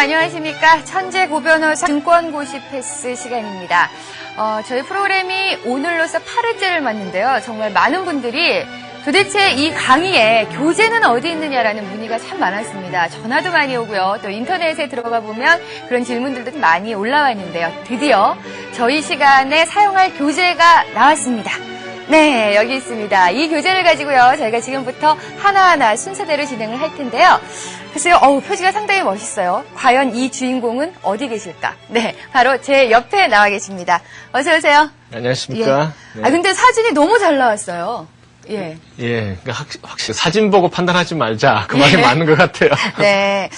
안녕하십니까. 천재고변호 증권고시 패스 시간입니다. 저희 프로그램이 오늘로서 8회째를 맞는데요. 정말 많은 분들이 도대체 이 강의에 교재는 어디 있느냐라는 문의가 참 많았습니다. 전화도 많이 오고요. 또 인터넷에 들어가 보면 그런 질문들도 많이 올라와 있는데요. 드디어 저희 시간에 사용할 교재가 나왔습니다. 네, 여기 있습니다. 이 교재를 가지고요. 저희가 지금부터 하나하나 순서대로 진행을 할 텐데요. 글쎄요, 표지가 상당히 멋있어요. 과연 이 주인공은 어디 계실까? 네, 바로 제 옆에 나와 계십니다. 어서 오세요. 안녕하십니까. 예. 네. 근데 사진이 너무 잘 나왔어요. 예. 예, 확실히 사진 보고 판단하지 말자. 그 말이 맞는 것 같아요. 네.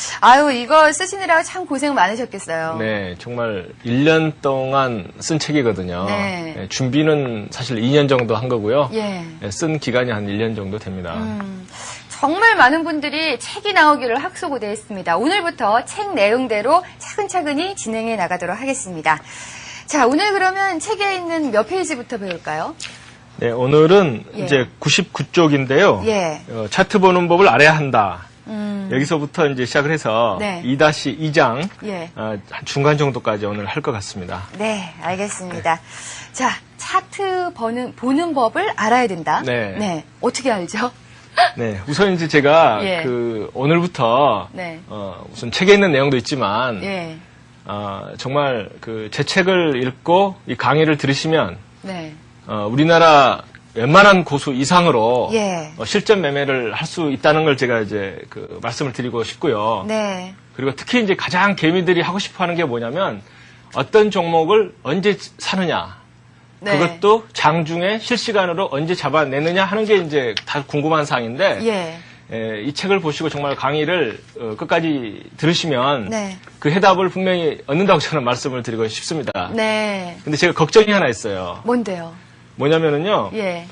이거 쓰시느라고 참 고생 많으셨겠어요. 네, 정말 1년 동안 쓴 책이거든요. 네. 네, 준비는 사실 2년 정도 한 거고요. 예. 네, 쓴 기간이 한 1년 정도 됩니다. 정말 많은 분들이 책이 나오기를 학수고대했습니다. 오늘부터 책 내용대로 차근차근히 진행해 나가도록 하겠습니다. 자, 오늘 그러면 책에 있는 몇 페이지부터 배울까요? 네, 오늘은 예. 이제 99쪽인데요. 예. 차트 보는 법을 알아야 한다. 여기서부터 이제 시작을 해서 네. 2-2장 예. 한 중간 정도까지 오늘 할 것 같습니다. 네, 알겠습니다. 자, 차트 보는 법을 알아야 된다. 네. 어떻게 알죠? 네, 우선 이제 제가 예. 오늘부터 네. 우선 책에 있는 내용도 있지만 예. 정말 제 책을 읽고 이 강의를 들으시면 네. 우리나라 웬만한 고수 이상으로 예. 실전 매매를 할 수 있다는 걸 제가 이제 말씀을 드리고 싶고요. 네. 그리고 특히 이제 가장 개미들이 하고 싶어하는 게 뭐냐면 어떤 종목을 언제 사느냐. 네. 그것도 장중에 실시간으로 언제 잡아내느냐 하는 게 이제 다 궁금한 사항인데 예. 이 책을 보시고 정말 강의를 끝까지 들으시면 네. 그 해답을 분명히 얻는다고 저는 말씀을 드리고 싶습니다. 네. 근데 제가 걱정이 하나 있어요. 뭔데요? 뭐냐면은요. 예.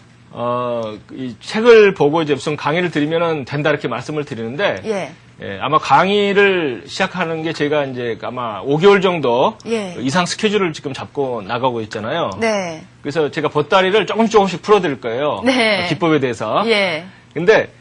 이 책을 보고 이제 무슨 강의를 드리면은 된다 이렇게 말씀을 드리는데 예. 아마 강의를 시작하는 게 제가 이제 아마 5개월 정도 예. 이상 스케줄을 지금 잡고 나가고 있잖아요. 네. 그래서 제가 보따리를 조금씩 풀어드릴 거예요. 네. 기법에 대해서. 예. 근데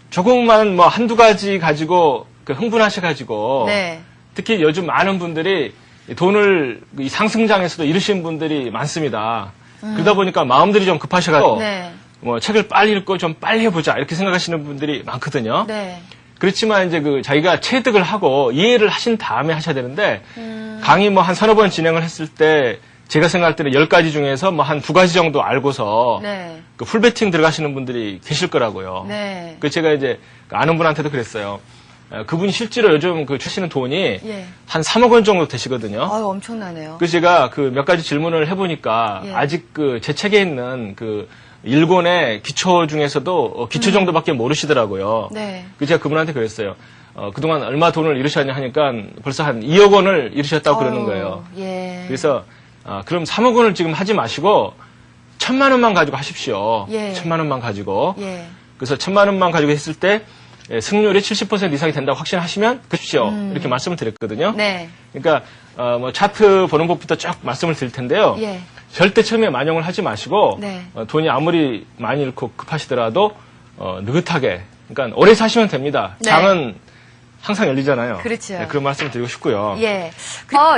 조금만 뭐 한두 가지 가지고 흥분하셔가지고 네. 특히 요즘 많은 분들이 돈을 이 상승장에서도 잃으신 분들이 많습니다. 그러다 보니까 마음들이 좀 급하셔가지고 네. 뭐 책을 빨리 읽고 좀 빨리 해보자 이렇게 생각하시는 분들이 많거든요. 네. 그렇지만 이제 자기가 체득을 하고 이해를 하신 다음에 하셔야 되는데 강의 뭐 한 서너 번 진행을 했을 때 제가 생각할 때는 10가지 중에서 뭐 한 2가지 정도 알고서 네. 풀베팅 들어가시는 분들이 계실 거라고요. 네. 제가 이제 아는 분한테도 그랬어요. 그분이 실제로 요즘 주시는 돈이 예. 한 3억 원 정도 되시거든요. 엄청나네요. 그래서 제가 몇 가지 질문을 해보니까 예. 아직 제 책에 있는 일권의 기초 중에서도 기초 정도밖에 모르시더라고요. 네. 그래서 제가 그분한테 그랬어요. 그동안 얼마 돈을 잃으셨냐 하니까 벌써 한 2억 원을 잃으셨다고 그러는 거예요. 예. 그래서 그럼 3억 원을 지금 하지 마시고 1,000만 원만 가지고 하십시오. 예. 1,000만 원만 가지고. 예. 그래서 1,000만 원만 가지고 했을 때 승률이 70% 이상이 된다고 확신하시면 그십시오. 이렇게 말씀을 드렸거든요. 네. 그러니까 뭐 차트 보는 법부터 쫙 말씀을 드릴 텐데요. 예. 절대 처음에 만용을 하지 마시고 네. 돈이 아무리 많이 잃고 급하시더라도 느긋하게 그러니까 오래 사시면 됩니다. 네. 장은 항상 열리잖아요. 그렇죠. 네, 그런 말씀을 드리고 싶고요. 예.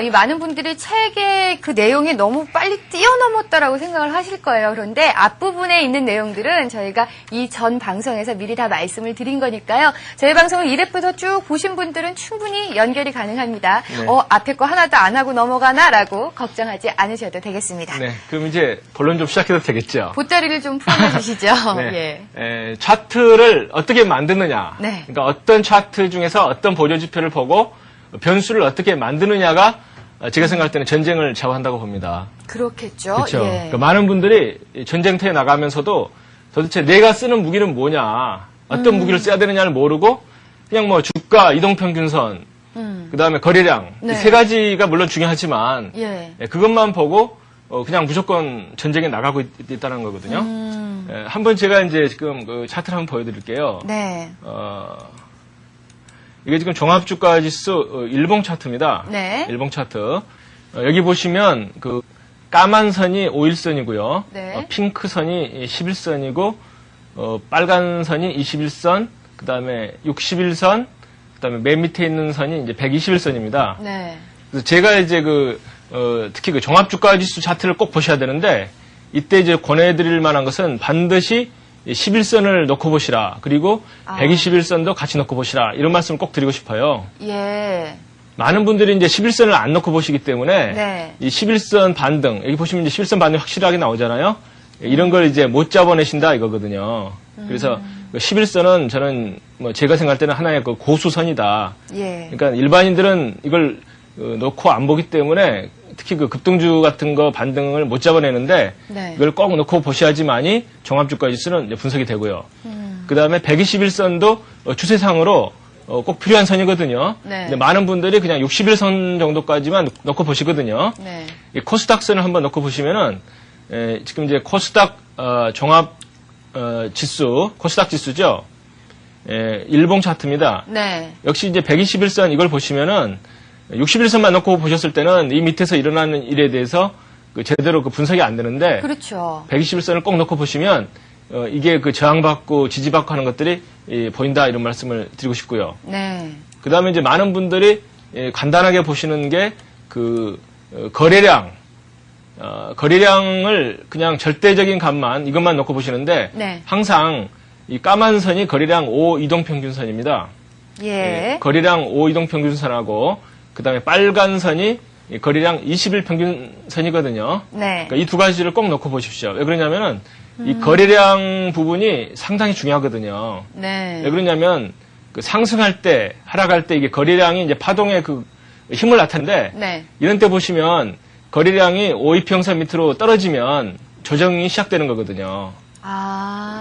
이 많은 분들이 책의 그 내용이 너무 빨리 뛰어넘었다라고 생각을 하실 거예요. 그런데 앞부분에 있는 내용들은 저희가 이 전 방송에서 미리 다 말씀을 드린 거니까요. 저희 방송을 1회부터 쭉 보신 분들은 충분히 연결이 가능합니다. 네. 앞에 거 하나도 안 하고 넘어가나라고 걱정하지 않으셔도 되겠습니다. 네, 그럼 이제 본론 좀 시작해도 되겠죠. 보따리를 좀 풀어주시죠. 네. 예. 차트를 어떻게 만드느냐. 네. 그러니까 어떤 차트 중에서 어떤 보조지표를 보고 변수를 어떻게 만드느냐가 제가 생각할 때는 전쟁을 좌우한다고 봅니다. 그렇겠죠. 그렇죠. 예. 그러니까 많은 분들이 전쟁터에 나가면서도 도대체 내가 쓰는 무기는 뭐냐, 어떤 무기를 써야 되느냐를 모르고 그냥 뭐 주가, 이동평균선, 그다음에 거래량 네. 이 세 가지가 물론 중요하지만 예. 그것만 보고 그냥 무조건 전쟁에 나가고 있다는 거거든요. 한번 제가 이제 지금 차트를 한번 보여드릴게요. 네. 이게 지금 종합주가지수 일봉 차트입니다. 네. 일봉 차트. 여기 보시면 까만 선이 5일선이고요. 네. 핑크 선이 11선이고 빨간 선이 21선, 그다음에 61선, 그다음에 맨 밑에 있는 선이 이제 121선입니다. 네. 그래서 제가 이제 특히 그 종합주가지수 차트를 꼭 보셔야 되는데, 이때 이제 권해드릴 만한 것은 반드시 11선을 놓고 보시라. 그리고 121선도 같이 놓고 보시라. 이런 말씀을 꼭 드리고 싶어요. 예. 많은 분들이 이제 11선을 안 놓고 보시기 때문에 네. 이 11선 반등, 여기 보시면 이제 11선 반등 확실하게 나오잖아요. 이런 걸 이제 못 잡아내신다 이거거든요. 그래서 11선은 저는 뭐 제가 생각할 때는 하나의 그 고수선이다. 예. 그러니까 일반인들은 이걸 놓고 안 보기 때문에 특히 그 급등주 같은 거 반등을 못 잡아내는데 네. 이걸 꼭 놓고 보셔야지만이 종합주가지수는 이제 분석이 되고요. 그 다음에 121선도 추세상으로 꼭 필요한 선이거든요. 네. 근데 많은 분들이 그냥 61선 정도까지만 놓고 보시거든요. 네. 이 코스닥선을 한번 놓고 보시면은 지금 이제 코스닥 종합 지수, 코스닥 지수죠. 일봉 차트입니다. 네. 역시 이제 121선 이걸 보시면은 61선만 놓고 보셨을 때는 이 밑에서 일어나는 일에 대해서 제대로 분석이 안 되는데 그렇죠. 121선을 꼭 놓고 보시면 이게 저항받고 지지받고 하는 것들이 보인다 이런 말씀을 드리고 싶고요. 네. 그 다음에 이제 많은 분들이 간단하게 보시는 게 거래량을 그냥 절대적인 값만 이것만 놓고 보시는데 네. 항상 이 까만 선이 거래량 5 이동평균선입니다. 예. 거래량 5 이동평균선하고 그 다음에 빨간 선이 거래량 20일 평균선이거든요. 네. 그러니까 이 두 가지를 꼭 놓고 보십시오. 왜 그러냐면은 이 거래량 부분이 상당히 중요하거든요. 네. 왜 그러냐면 상승할 때, 하락할 때 이게 거래량이 이제 파동의 힘을 나타내는데 네. 이런 때 보시면 거래량이 5이평선 밑으로 떨어지면 조정이 시작되는 거거든요.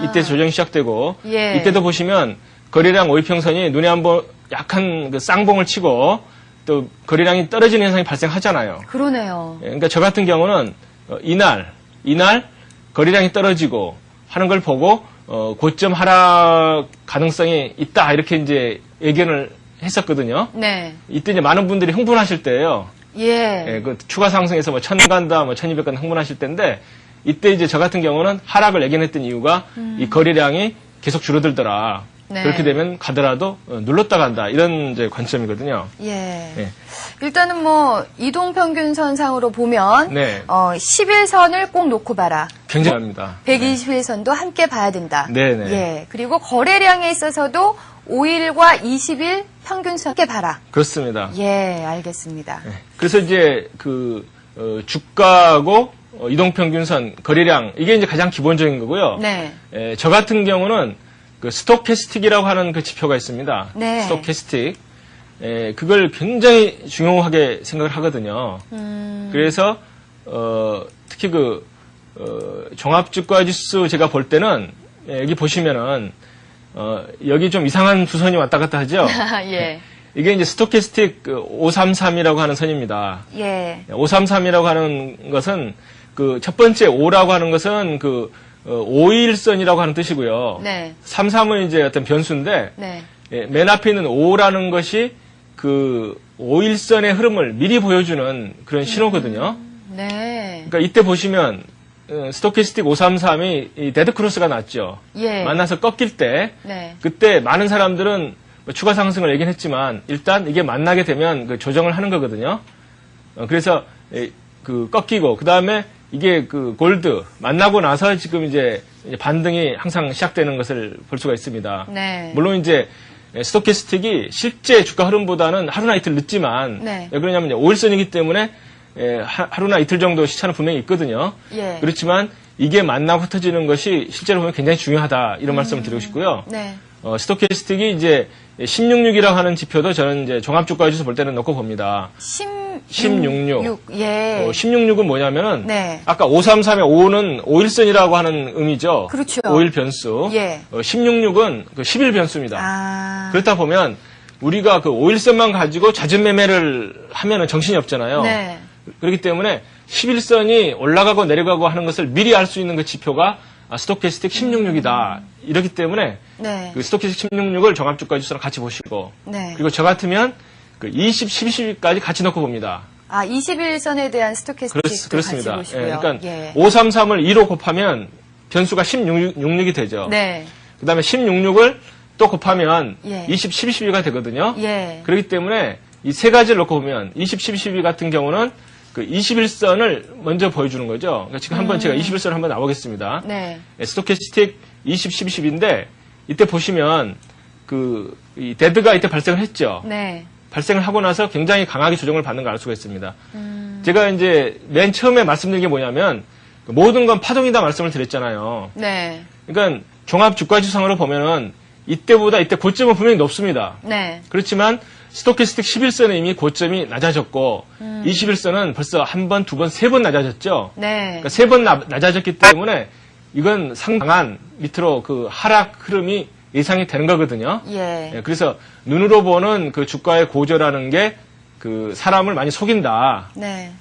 이때 조정이 시작되고 예. 이때도 보시면 거래량 5이평선이 눈에 한번 약한 쌍봉을 치고 또 거래량이 떨어지는 현상이 발생하잖아요. 그러네요. 그러니까 저 같은 경우는 이날 거래량이 떨어지고 하는 걸 보고 고점 하락 가능성이 있다 이렇게 이제 예견을 했었거든요. 네. 이때 이제 많은 분들이 흥분하실 때예요. 예. 추가 상승해서 1000 간다, 1200 간다 흥분하실 때인데 이때 이제 저 같은 경우는 하락을 예견했던 이유가 이 거래량이 계속 줄어들더라. 네. 그렇게 되면 가더라도 눌렀다 간다 이런 이제 관점이거든요. 예. 예. 일단은 이동평균선상으로 보면 네. 11선을 꼭 놓고 봐라. 굉장합니다. 121선도 함께 봐야 된다. 네네. 예. 그리고 거래량에 있어서도 5일과 20일 평균선 함께 봐라. 그렇습니다. 예, 알겠습니다. 네. 그래서 이제 주가하고 이동평균선 거래량 이게 이제 가장 기본적인 거고요. 네. 저 같은 경우는 스토캐스틱이라고 하는 지표가 있습니다. 네. 스토캐스틱. 그걸 굉장히 중요하게 생각을 하거든요. 그래서 특히 종합주가지수 제가 볼 때는 여기 보시면은 여기 좀 이상한 두 선이 왔다 갔다 하죠. 예. 이게 이제 스토캐스틱 533이라고 하는 선입니다. 예. 533이라고 하는 것은 첫 번째 5라고 하는 것은 5일선이라고 하는 뜻이고요. 네. 33은 이제 어떤 변수인데 네. 맨 앞에 있는 5라는 것이 5일선의 흐름을 미리 보여주는 그런 신호거든요. 네. 그러니까 이때 보시면 스토캐스틱 533이 데드크로스가 났죠. 예. 만나서 꺾일 때 네. 그때 많은 사람들은 추가 상승을 얘기했지만 일단 이게 만나게 되면 조정을 하는 거거든요. 그래서 꺾이고 그 다음에 이게 골드 만나고 나서 지금 이제 반등이 항상 시작되는 것을 볼 수가 있습니다. 네. 물론 이제 스토캐스틱이 실제 주가 흐름보다는 하루나 이틀 늦지만 네. 왜 그러냐면 5일선이기 때문에 하루나 이틀 정도 시차는 분명히 있거든요. 예. 그렇지만 이게 만나고 흩어지는 것이 실제로 보면 굉장히 중요하다 이런 말씀을 드리고 싶고요. 네. 스토캐스틱이 이제 166이라고 하는 지표도 저는 이제 종합주가지수 볼 때는 넣고 봅니다. 166. 예. 166은 뭐냐면은 네. 아까 533의 5는 5일선이라고 하는 의미죠. 그렇죠. 5일 변수. 예. 166은 10일 변수입니다. 아. 그렇다 보면 우리가 5일선만 가지고 잦은 매매를 하면은 정신이 없잖아요. 네. 그렇기 때문에 11선이 올라가고 내려가고 하는 것을 미리 알 수 있는 지표가 스토캐스틱 166이다. 이렇기 때문에 네. 스토캐스틱 166을 종합주가지수랑 같이 보시고 네. 그리고 저 같으면 20, 12까지 같이 넣고 봅니다. 21선에 대한 스토캐스틱도 그렇습니다. 같이 보시고요. 그러니까 예. 533을 2로 곱하면 변수가 166이 되죠. 네. 그 다음에 166을 또 곱하면 예. 20, 12, 12가 되거든요. 예. 그렇기 때문에 이 세 가지를 놓고 보면 20, 12, 12 같은 경우는 그 21선을 먼저 보여주는 거죠. 그러니까 지금 한번 제가 21선을 한번 나오겠습니다. 네. 스토캐스틱 20, 12, 12인데 이때 보시면 이 데드가 이때 발생을 했죠. 네. 발생을 하고 나서 굉장히 강하게 조정을 받는 걸 알 수가 있습니다. 제가 이제 맨 처음에 말씀드린 게 뭐냐면 모든 건 파동이다 말씀을 드렸잖아요. 네. 그러니까 종합 주가지수상으로 보면은 이때보다 이때 고점은 분명히 높습니다. 네. 그렇지만 스토캐스틱 11선은 이미 고점이 낮아졌고 21선은 벌써 한 번, 두 번, 세 번 낮아졌죠. 네. 그러니까 세 번 낮아졌기 때문에 이건 상당한 밑으로 그 하락 흐름이 예상이 되는 거거든요. 예. 예, 그래서 눈으로 보는 그 주가의 고저라는 게 그 사람을 많이 속인다. 네.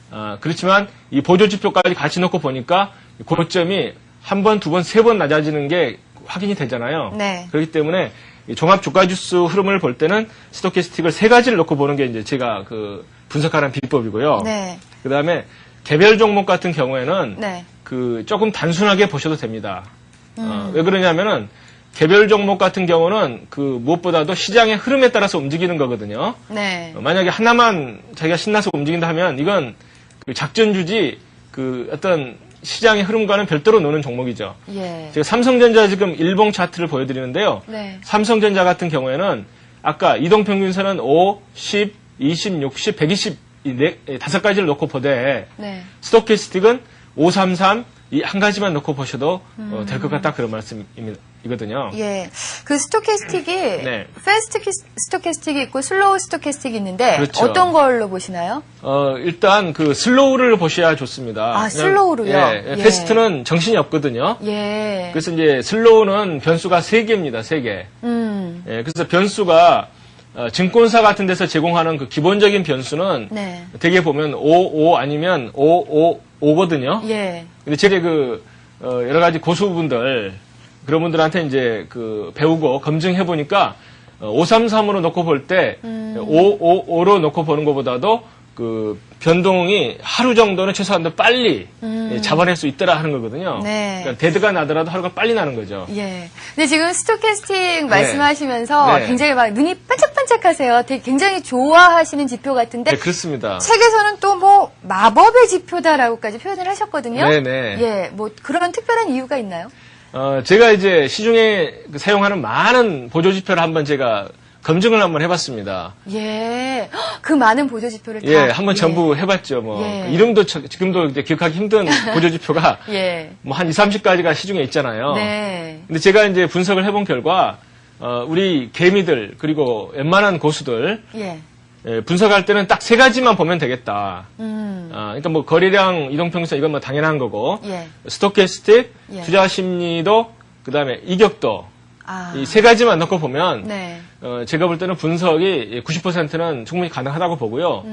그렇지만 이 보조 지표까지 같이 놓고 보니까 고점이 한 번, 두 번, 세 번 낮아지는 게 확인이 되잖아요. 네. 그렇기 때문에 이 종합 주가 지수 흐름을 볼 때는 스토캐스틱을 세 가지를 놓고 보는 게 이제 제가 그 분석하는 비법이고요. 네. 그 다음에 개별 종목 같은 경우에는 네. 그 조금 단순하게 보셔도 됩니다. 왜 그러냐면은 개별 종목 같은 경우는 그 무엇보다도 시장의 흐름에 따라서 움직이는 거거든요. 네. 만약에 하나만 자기가 신나서 움직인다 하면 이건 그 작전주지 그 어떤 시장의 흐름과는 별도로 노는 종목이죠. 예. 제가 삼성전자 지금 일봉 차트를 보여드리는데요. 네. 삼성전자 같은 경우에는 아까 이동평균선은 5, 10, 20, 60, 120 이 다섯 가지를 놓고 보되 네. 스토캐스틱은 533 이 한 가지만 놓고 보셔도 될 것 같다 그런 말씀이거든요. 예. 그 스토캐스틱이 네. 패스트 스토캐스틱이 있고 슬로우 스토캐스틱이 있는데 그렇죠. 어떤 걸로 보시나요? 일단 그 슬로우를 보셔야 좋습니다. 아, 슬로우로요? 예, 예. 패스트는 정신이 없거든요. 예. 그래서 이제 슬로우는 변수가 3개입니다. 3개. 예, 그래서 변수가 증권사 같은 데서 제공하는 그 기본적인 변수는 네. 대개 보면 5, 5 아니면 5, 5, 5거든요. 예. 근데 제가 여러 가지 고수분들, 그런 분들한테 이제 배우고 검증해 보니까 533으로 놓고 볼 때 555로 놓고 보는 것보다도 그 변동이 하루 정도는 최소한 빨리 잡아낼 수 있더라 하는 거거든요. 네. 그러니까 데드가 나더라도 하루가 빨리 나는 거죠. 예. 근데 지금 스토캐스틱 말씀하시면서 네. 굉장히 막 눈이 반짝반짝하세요. 되게 굉장히 좋아하시는 지표 같은데 네, 그렇습니다. 책에서는 또 뭐 마법의 지표다라고까지 표현을 하셨거든요. 네네. 예. 뭐 그런 특별한 이유가 있나요? 제가 이제 시중에 사용하는 많은 보조지표를 한번 제가 검증을 한번 해봤습니다. 예. 헉, 그 많은 보조 지표를 다. 예, 한번 전부 해봤죠. 뭐 예. 이름도 지금도 이제 기억하기 힘든 보조지표가 예. 뭐 한 20, 30가지가 시중에 있잖아요. 네. 근데 제가 이제 분석을 해본 결과 우리 개미들 그리고 웬만한 고수들 예. 분석할 때는 딱 3가지만 보면 되겠다. 그러니까 뭐 거래량, 이동평균선 이건 뭐 당연한 거고 예. 스토캐스틱, 예. 투자 심리도, 그다음에 이격도 아. 이 3가지만 넣고 보면 네. 제가 볼 때는 분석이 90%는 충분히 가능하다고 보고요.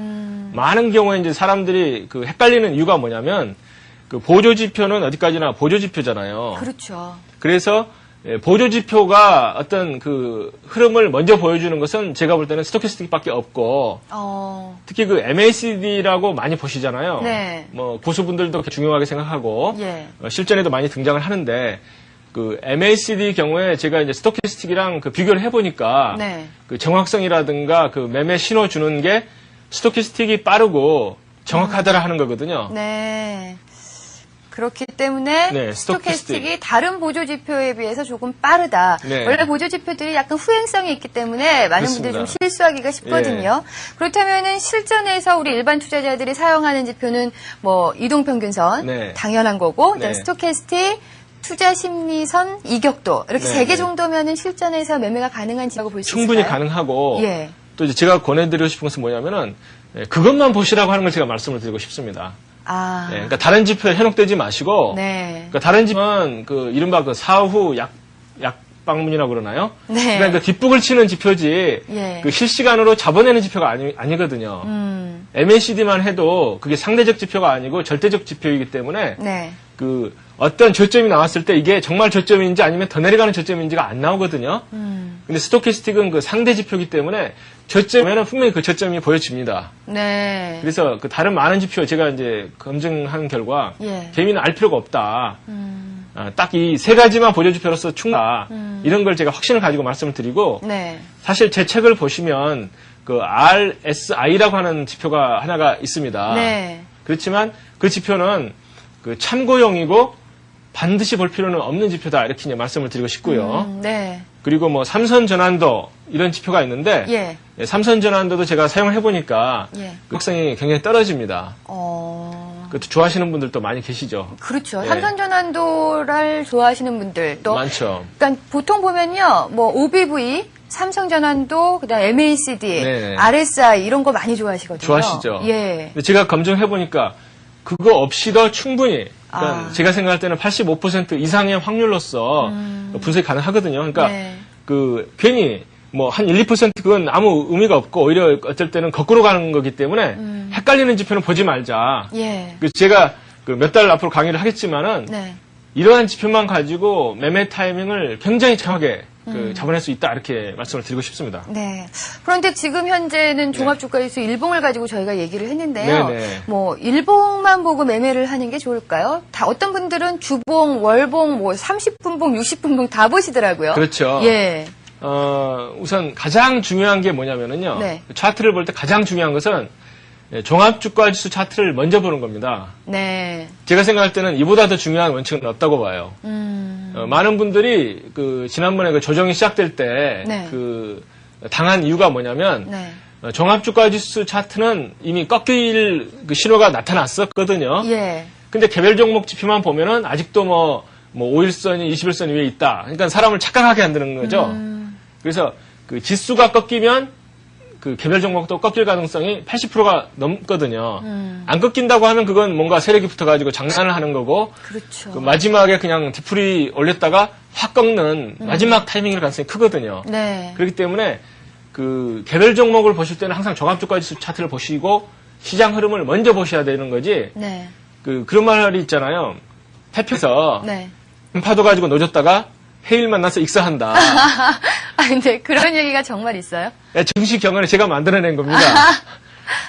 많은 경우에 이제 사람들이 헷갈리는 이유가 뭐냐면 보조지표는 어디까지나 보조지표잖아요. 그렇죠. 그래서 보조지표가 어떤 흐름을 먼저 보여주는 것은 제가 볼 때는 스토캐스틱밖에 없고 특히 MACD라고 많이 보시잖아요. 네. 뭐 고수분들도 중요하게 생각하고 예. 실전에도 많이 등장을 하는데 MACD 경우에 제가 이제 스토캐스틱이랑 비교를 해보니까 네. 정확성이라든가 매매 신호 주는 게 스토캐스틱이 빠르고 정확하더라 하는 거거든요. 네. 그렇기 때문에 네, 스토캐스틱이 다른 보조 지표에 비해서 조금 빠르다. 네. 원래 보조 지표들이 약간 후행성이 있기 때문에 많은 그렇습니다. 분들이 좀 실수하기가 쉽거든요. 그렇다면은 실전에서 우리 일반 투자자들이 사용하는 지표는 뭐 이동평균선 네. 당연한 거고, 그다음에 네. 스토캐스틱, 투자 심리선, 이격도 이렇게 네. 3개 정도면은 실전에서 매매가 가능한 지표라고 볼 수 있을까요? 충분히 가능하고 예. 또 이제 제가 권해드리고 싶은 것은 뭐냐면은 그것만 보시라고 하는 걸 제가 말씀을 드리고 싶습니다. 아. 그러니까 다른 지표에 현혹되지 마시고 네. 그러니까 다른 지표는 이른바 사후 약방문이라고 그러나요? 네. 그러니까 뒷북을 치는 지표지 예. 실시간으로 잡아내는 지표가 아니거든요. MACD만 해도 그게 상대적 지표가 아니고 절대적 지표이기 때문에 네. 어떤 저점이 나왔을 때 이게 정말 저점인지 아니면 더 내려가는 저점인지가 안 나오거든요. 근데 스토캐스틱은 상대 지표이기 때문에 저점에는 분명히 저점이 보여집니다. 네. 그래서 다른 많은 지표 제가 이제 검증한 결과 예. 개미는 알 필요가 없다. 딱 이 세 가지만 보조지표로서 충분하다. 이런 걸 제가 확신을 가지고 말씀을 드리고 네. 사실 제 책을 보시면 그 RSI라고 하는 지표가 하나가 있습니다. 네. 그렇지만 그 지표는 그 참고용이고 반드시 볼 필요는 없는 지표다 이렇게 이제 말씀을 드리고 싶고요. 네. 그리고 뭐 삼선 전환도 이런 지표가 있는데 예. 삼선 전환도도 제가 사용해 보니까 예. 극성이 굉장히 떨어집니다. 그것도 좋아하시는 분들도 많이 계시죠. 그렇죠. 예. 삼선 전환도를 좋아하시는 분들 또 많죠. 그러니까 보통 보면요. 뭐 OBV, 삼성 전환도, 그다음 MACD, 네네. RSI 이런 거 많이 좋아하시거든요. 좋아하시죠. 예. 근데 제가 검증해 보니까 그거 없이도 충분히 그러니까 아. 제가 생각할 때는 85% 이상의 확률로서 분석이 가능하거든요. 그러니까 네. 그 괜히 뭐 한 1, 2% 그건 아무 의미가 없고 오히려 어쩔 때는 거꾸로 가는 거기 때문에 헷갈리는 지표는 보지 말자. 예. 그 제가 그 몇 달 앞으로 강의를 하겠지만은 네. 이러한 지표만 가지고 매매 타이밍을 굉장히 정확하게 잡아낼 수 있다 이렇게 말씀을 드리고 싶습니다. 네. 그런데 지금 현재는 종합주가지수 일봉을 가지고 저희가 얘기를 했는데요. 네네. 뭐 일봉만 보고 매매를 하는 게 좋을까요? 다 어떤 분들은 주봉, 월봉, 뭐 30분봉, 60분봉 다 보시더라고요. 그렇죠. 예. 우선 가장 중요한 게 뭐냐면은요. 네. 차트를 볼 때 가장 중요한 것은 종합주가지수 차트를 먼저 보는 겁니다. 네. 제가 생각할 때는 이보다 더 중요한 원칙은 없다고 봐요. 많은 분들이 그 지난번에 그 조정이 시작될 때 네. 그 당한 이유가 뭐냐면 네. 종합주가지수 차트는 이미 꺾일 그 신호가 나타났었거든요. 예. 근데 개별 종목 지표만 보면은 아직도 뭐 5일선이 20일선 위에 있다. 그러니까 사람을 착각하게 만드는 거죠. 그래서 그 지수가 꺾이면 그 개별 종목도 꺾일 가능성이 80%가 넘거든요. 안 꺾인다고 하면 그건 뭔가 세력이 붙어가지고 장난을 하는 거고, 그렇죠. 그 마지막에 그냥 뒤풀이 올렸다가 확 꺾는 마지막 타이밍일 가능성이 크거든요. 네. 그렇기 때문에 그 개별 종목을 보실 때는 항상 종합주가지수 차트를 보시고 시장 흐름을 먼저 보셔야 되는 거지. 네. 그런 말이 있잖아요. 태평에서 네. 파도 가지고 노졌다가 해일 만나서 익사한다. 아, 근데 그런 얘기가 정말 있어요? 증시 격언을 제가 만들어낸 겁니다.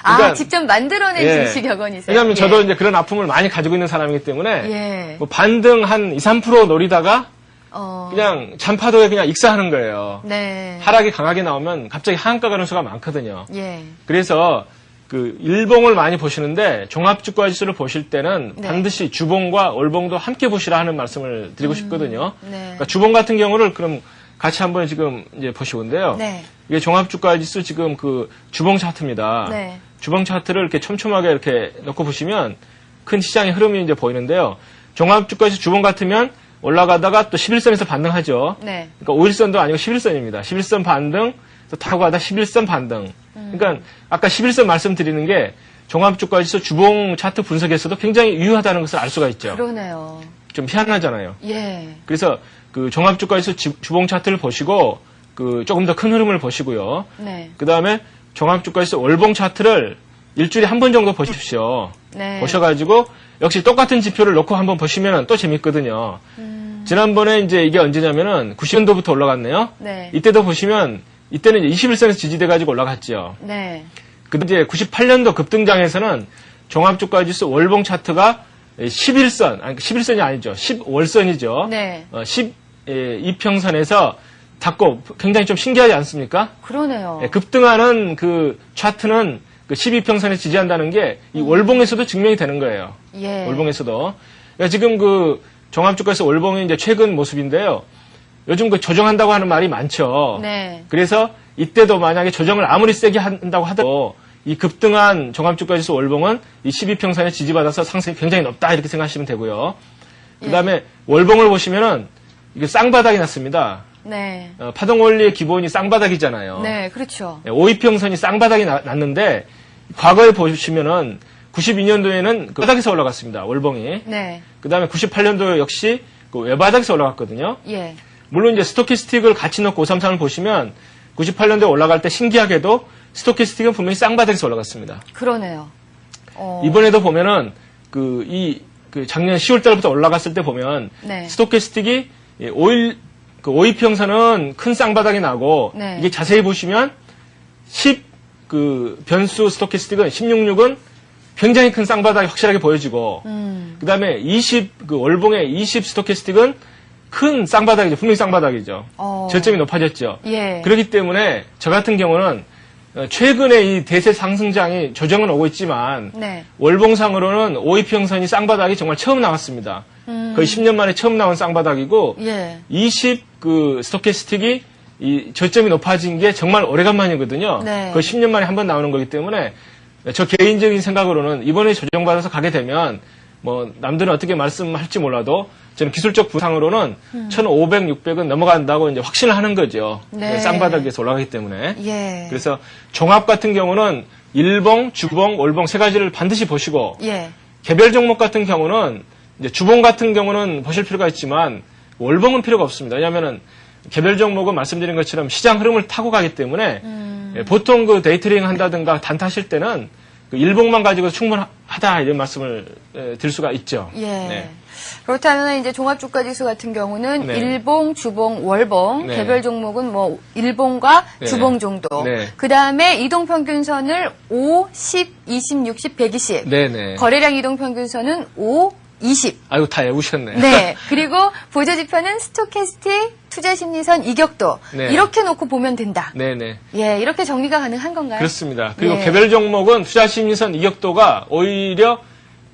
아, 그러니까, 직접 만들어낸 예. 증시 격언이세요? 왜냐하면 예. 저도 이제 그런 아픔을 많이 가지고 있는 사람이기 때문에 예. 뭐 반등 한 2, 3% 노리다가 어. 그냥 잔파도에 그냥 익사하는 거예요. 네. 하락이 강하게 나오면 갑자기 하한가 가는 수가 많거든요. 예. 그래서 그 일봉을 많이 보시는데 종합주가지수를 보실 때는 네. 반드시 주봉과 월봉도 함께 보시라 하는 말씀을 드리고 싶거든요. 네. 그러니까 주봉 같은 경우를 그럼 같이 한번 지금 이제 보시건데요. 네. 이게 종합주가지수 지금 그 주봉 차트입니다. 네. 주봉 차트를 이렇게 촘촘하게 이렇게 놓고 보시면 큰 시장의 흐름이 이제 보이는데요. 종합주가지수 주봉 같으면 올라가다가 또 11선에서 반등하죠. 네. 그러니까 5일선도 아니고 11선입니다. 11선 반등, 또 타고 가다 11선 반등. 그러니까 아까 11선 말씀드리는 게 종합주가지수 주봉 차트 분석에서도 굉장히 유효하다는 것을 알 수가 있죠. 그러네요. 좀 희한하잖아요. 예. 그래서 그 종합주가지수 주봉 차트를 보시고 그 조금 더 큰 흐름을 보시고요. 네. 그 다음에 종합주가지수 월봉 차트를 일주일에 한 번 정도 보십시오. 네. 보셔가지고 역시 똑같은 지표를 놓고 한번 보시면 또 재밌거든요. 지난번에 이제 이게 언제냐면은 90년도부터 올라갔네요. 네. 이때도 보시면 이때는 이제 21선에서 지지돼가지고 올라갔죠. 네. 근데 이제 98년도 급등장에서는 종합주가지수 월봉 차트가 11선, 아니 11선이 아니죠. 10월선이죠. 네. 12평선에서 닿고 굉장히 좀 신기하지 않습니까? 그러네요. 급등하는 그 차트는 그 12평선에 지지한다는 게 이 월봉에서도 증명이 되는 거예요. 예. 월봉에서도. 그러니까 지금 그 종합주가에서 월봉이 이제 최근 모습인데요. 요즘 그 조정한다고 하는 말이 많죠. 네. 그래서 이때도 만약에 조정을 아무리 세게 한다고 하더라도 이 급등한 종합주가지수 월봉은 이 12평선에 지지받아서 상승이 굉장히 높다 이렇게 생각하시면 되고요. 그 다음에 월봉을 보시면은 이게 쌍바닥이 났습니다. 네. 파동 원리의 기본이 쌍바닥이잖아요. 네, 그렇죠. 5이평선이 쌍바닥이 났는데 과거에 보시면은 92년도에는 그 바닥에서 올라갔습니다. 월봉이. 네. 그 다음에 98년도 역시 그 외바닥에서 올라갔거든요. 예. 물론 이제 스토키스틱을 같이 넣고 533을 보시면 98년도에 올라갈 때 신기하게도 스토키스틱은 분명히 쌍바닥에서 올라갔습니다. 그러네요. 이번에도 보면은 그 작년 10월 달부터 올라갔을 때 보면 네. 스토키스틱이 5이평선은 큰 쌍바닥이 나고 네. 이게 자세히 보시면 변수 스토키스틱은 166은 굉장히 큰 쌍바닥이 확실하게 보여지고, 그 다음에 월봉의 20 스토캐스틱은 큰 쌍바닥이죠. 분명히 쌍바닥이죠. 저점이 높아졌죠. 예. 그렇기 때문에 저 같은 경우는 최근에 이 대세 상승장이 조정은 오고 있지만, 네. 월봉상으로는 5이평선이 쌍바닥이 정말 처음 나왔습니다. 거의 10년 만에 처음 나온 쌍바닥이고, 예. 20 스토캐스틱이 이 저점이 높아진 게 정말 오래간만이거든요. 네. 거의 10년 만에 한 번 나오는 거기 때문에 저 개인적인 생각으로는 이번에 조정받아서 가게 되면 뭐 남들은 어떻게 말씀할지 몰라도 저는 기술적 부상으로는 1,500, 600은 넘어간다고 이제 확신을 하는 거죠. 네. 쌍바닥에서 올라가기 때문에. 예. 그래서 종합 같은 경우는 일봉, 주봉, 월봉 세 가지를 반드시 보시고 예. 개별 종목 같은 경우는 이제 주봉 같은 경우는 보실 필요가 있지만 월봉은 필요가 없습니다. 왜냐하면은 개별 종목은 말씀드린 것처럼 시장 흐름을 타고 가기 때문에 보통 그 데이트레이딩 한다든가 단타하실 때는 그 일봉만 가지고 충분하다 이런 말씀을 드릴 수가 있죠. 예. 네. 그렇다면 이제 종합주가지수 같은 경우는 네. 일봉, 주봉, 월봉, 네. 개별 종목은 뭐 일봉과 네. 주봉 정도. 네. 그 다음에 이동평균선을 5, 10, 20, 60, 120. 네네. 거래량 이동평균선은 5, 20. 아이고 다 외우셨네. 네. 그리고 보조지표는 스토캐스틱, 투자심리선, 이격도. 네. 이렇게 놓고 보면 된다. 네네. 예, 이렇게 정리가 가능한 건가요? 그렇습니다. 그리고 예. 개별 종목은 투자심리선 이격도가 오히려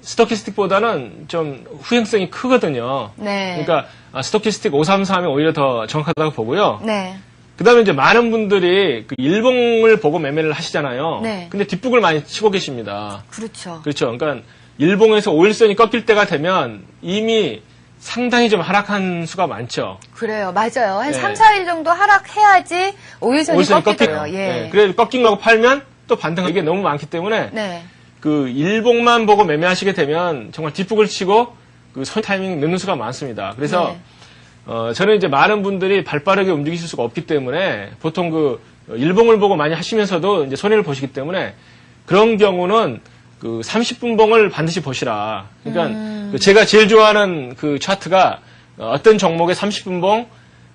스토캐스틱보다는 좀 후행성이 크거든요. 네. 그러니까 스토캐스틱 533이 오히려 더 정확하다고 보고요. 네. 그 다음에 이제 많은 분들이 그 일봉을 보고 매매를 하시잖아요. 네. 근데 뒷북을 많이 치고 계십니다. 그렇죠. 그렇죠. 그러니까 일봉에서 5일선이 꺾일 때가 되면 이미 상당히 좀 하락한 수가 많죠. 그래요. 맞아요. 한 네. 3, 4일 정도 하락해야지 5일선이 꺾이더라고요. 예. 네. 그래 꺾인 거고 팔면 또 반등하는 게 너무 많기 때문에 네. 그 일봉만 보고 매매하시게 되면 정말 뒷북을 치고 그 손 타이밍 늦는 수가 많습니다. 그래서 저는 이제 많은 분들이 발빠르게 움직이실 수가 없기 때문에 보통 그 일봉을 보고 많이 하시면서도 이제 손해를 보시기 때문에 그런 경우는 그 30분 봉을 반드시 보시라. 그러니까 그 제가 제일 좋아하는 그 차트가 어떤 종목의 30분 봉,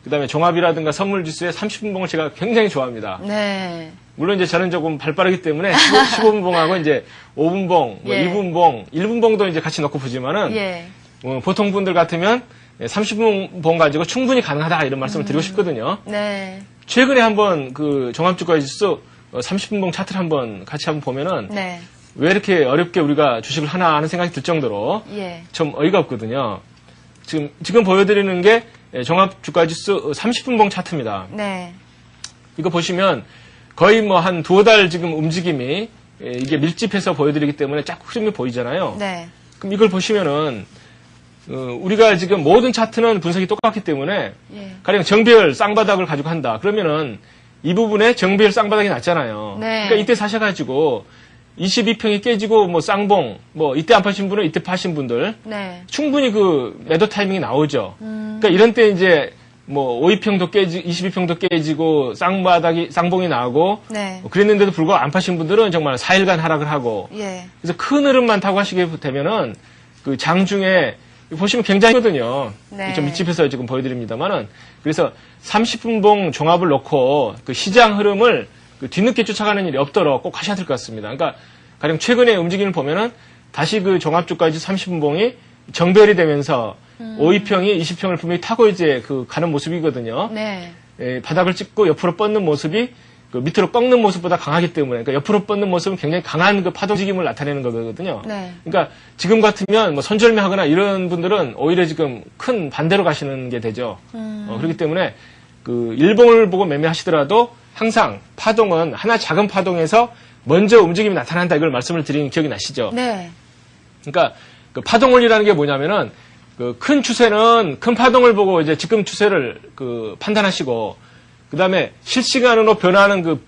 그다음에 종합이라든가 선물 지수의 30분 봉을 제가 굉장히 좋아합니다. 네. 물론 이제 저는 조금 발빠르기 때문에 15분 봉하고 이제 5분 봉, 뭐 예. 2분 봉, 1분 봉도 이제 같이 넣고 보지만은 예. 보통 분들 같으면 30분 봉 가지고 충분히 가능하다 이런 말씀을 드리고 싶거든요. 네. 최근에 한번 그 종합주가지수 30분 봉 차트를 한번 같이 한번 보면은 네. 왜 이렇게 어렵게 우리가 주식을 하나 하는 생각이 들 정도로 예. 좀 어이가 없거든요. 지금 보여드리는 게 종합주가지수 30분 봉 차트입니다. 네. 이거 보시면 거의 뭐 한 두어 달 지금 움직임이 이게 밀집해서 보여드리기 때문에 자꾸 흐름이 보이잖아요. 네. 그럼 이걸 보시면은 우리가 지금 모든 차트는 분석이 똑같기 때문에 예. 가령 정배열 쌍바닥을 가지고 한다. 그러면은 이 부분에 정배열 쌍바닥이 났잖아요. 네. 그러니까 이때 사셔가지고 22평이 깨지고 뭐 쌍봉 뭐 이때 안 파신 분은 이때 파신 분들 네. 충분히 그 매도 타이밍이 나오죠. 그러니까 이런 때 이제 뭐 52평도 깨지고 22평도 깨지고 쌍봉이 나오고 네. 그랬는데도 불구하고 안 파신 분들은 정말 4일간 하락을 하고 예. 그래서 큰 흐름만 타고 하시게 되면은 그 장중에 보시면 굉장히 거든요. 네. 좀 밀집해서 지금 보여드립니다만은 그래서 30분 봉 종합을 놓고 그 시장 흐름을 그 뒤늦게 쫓아가는 일이 없도록 꼭 하셔야 될 것 같습니다. 그러니까 가령 최근에 움직임을 보면은 다시 그 종합주까지 30분 봉이 정배열이 되면서 52평이 20평을 분명히 타고 이제 그 가는 모습이거든요. 네. 바닥을 찍고 옆으로 뻗는 모습이 그 밑으로 꺾는 모습보다 강하기 때문에 그러니까 옆으로 뻗는 모습은 굉장히 강한 그 파동 움직임을 나타내는 거거든요. 네. 그러니까 지금 같으면 뭐 선절매하거나 이런 분들은 오히려 지금 큰 반대로 가시는 게 되죠. 그렇기 때문에 그 일봉을 보고 매매하시더라도 항상 파동은 하나 작은 파동에서 먼저 움직임이 나타난다 이걸 말씀을 드린 기억이 나시죠? 네. 그러니까 그 파동 원리라는 게 뭐냐면은 그 큰 추세는 큰 파동을 보고 이제 지금 추세를 그 판단하시고 그다음에 실시간으로 변하는 그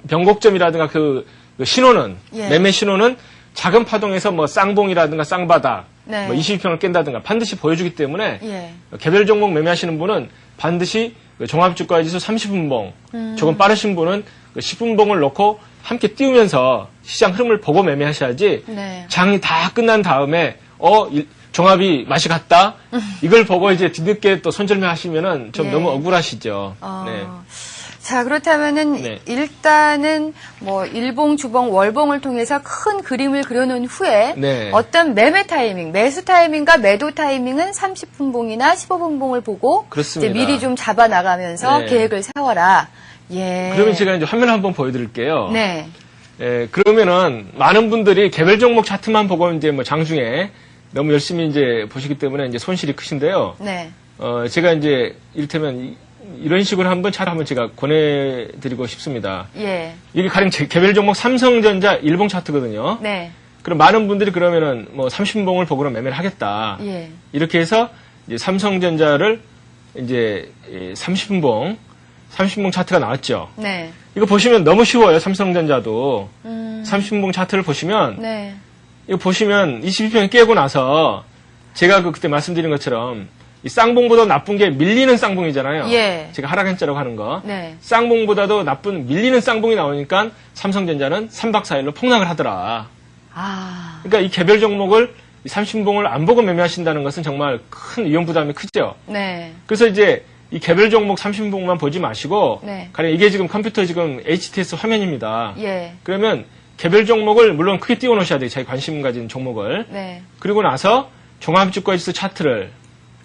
변곡점이라든가 그 신호는 예. 매매 신호는 작은 파동에서 뭐 쌍봉이라든가 쌍바닥 네. 뭐 22평을 깬다든가 반드시 보여주기 때문에 예. 개별 종목 매매하시는 분은 반드시 그 종합주가지수 30분봉 조금 빠르신 분은 그 10분봉을 놓고 함께 띄우면서 시장 흐름을 보고 매매하셔야지 네. 장이 다 끝난 다음에 종합이 맛이 갔다 이걸 보고 이제 뒤늦게 또 손절매 하시면은 좀 예. 너무 억울하시죠. 네. 자, 그렇다면은 네. 일단은 뭐 일봉, 주봉, 월봉을 통해서 큰 그림을 그려놓은 후에 네. 어떤 매매 타이밍, 매수 타이밍과 매도 타이밍은 30분봉이나 15분봉을 보고 그렇습니다. 이제 미리 좀 잡아 나가면서 네. 계획을 세워라. 예. 그러면 제가 이제 화면을 한번 보여드릴게요. 네. 그러면은 많은 분들이 개별 종목 차트만 보고 이제 뭐 장중에 너무 열심히 이제 보시기 때문에 이제 손실이 크신데요. 네. 제가 이제 이를테면 이런 식으로 한번 차트 한번 제가 권해드리고 싶습니다. 예. 이게 가령 개별 종목 삼성전자 일봉 차트거든요. 네. 그럼 많은 분들이 그러면은 뭐 30분봉을 보고 매매를 하겠다. 예. 이렇게 해서 이제 삼성전자를 이제 30분봉 차트가 나왔죠. 네. 이거 보시면 너무 쉬워요. 삼성전자도 30분봉 차트를 보시면 네. 이거 보시면 22평이 깨고 나서 제가 그때 말씀드린 것처럼 이 쌍봉보다 나쁜 게 밀리는 쌍봉이잖아요. 예. 제가 하락행자라고 하는 거. 네. 쌍봉보다도 나쁜 밀리는 쌍봉이 나오니까 삼성전자는 3박 4일로 폭락을 하더라. 아. 그러니까 이 개별 종목을 30분봉을 안 보고 매매하신다는 것은 정말 큰 위험 부담이 크죠. 네. 그래서 이제 이 개별 종목 30분봉만 보지 마시고 네. 가령 이게 지금 컴퓨터 지금 HTS 화면입니다. 예. 그러면 개별 종목을 물론 크게 띄워 놓으셔야 돼요. 자기 관심 가진 종목을. 네. 그리고 나서 종합주가지수 차트를.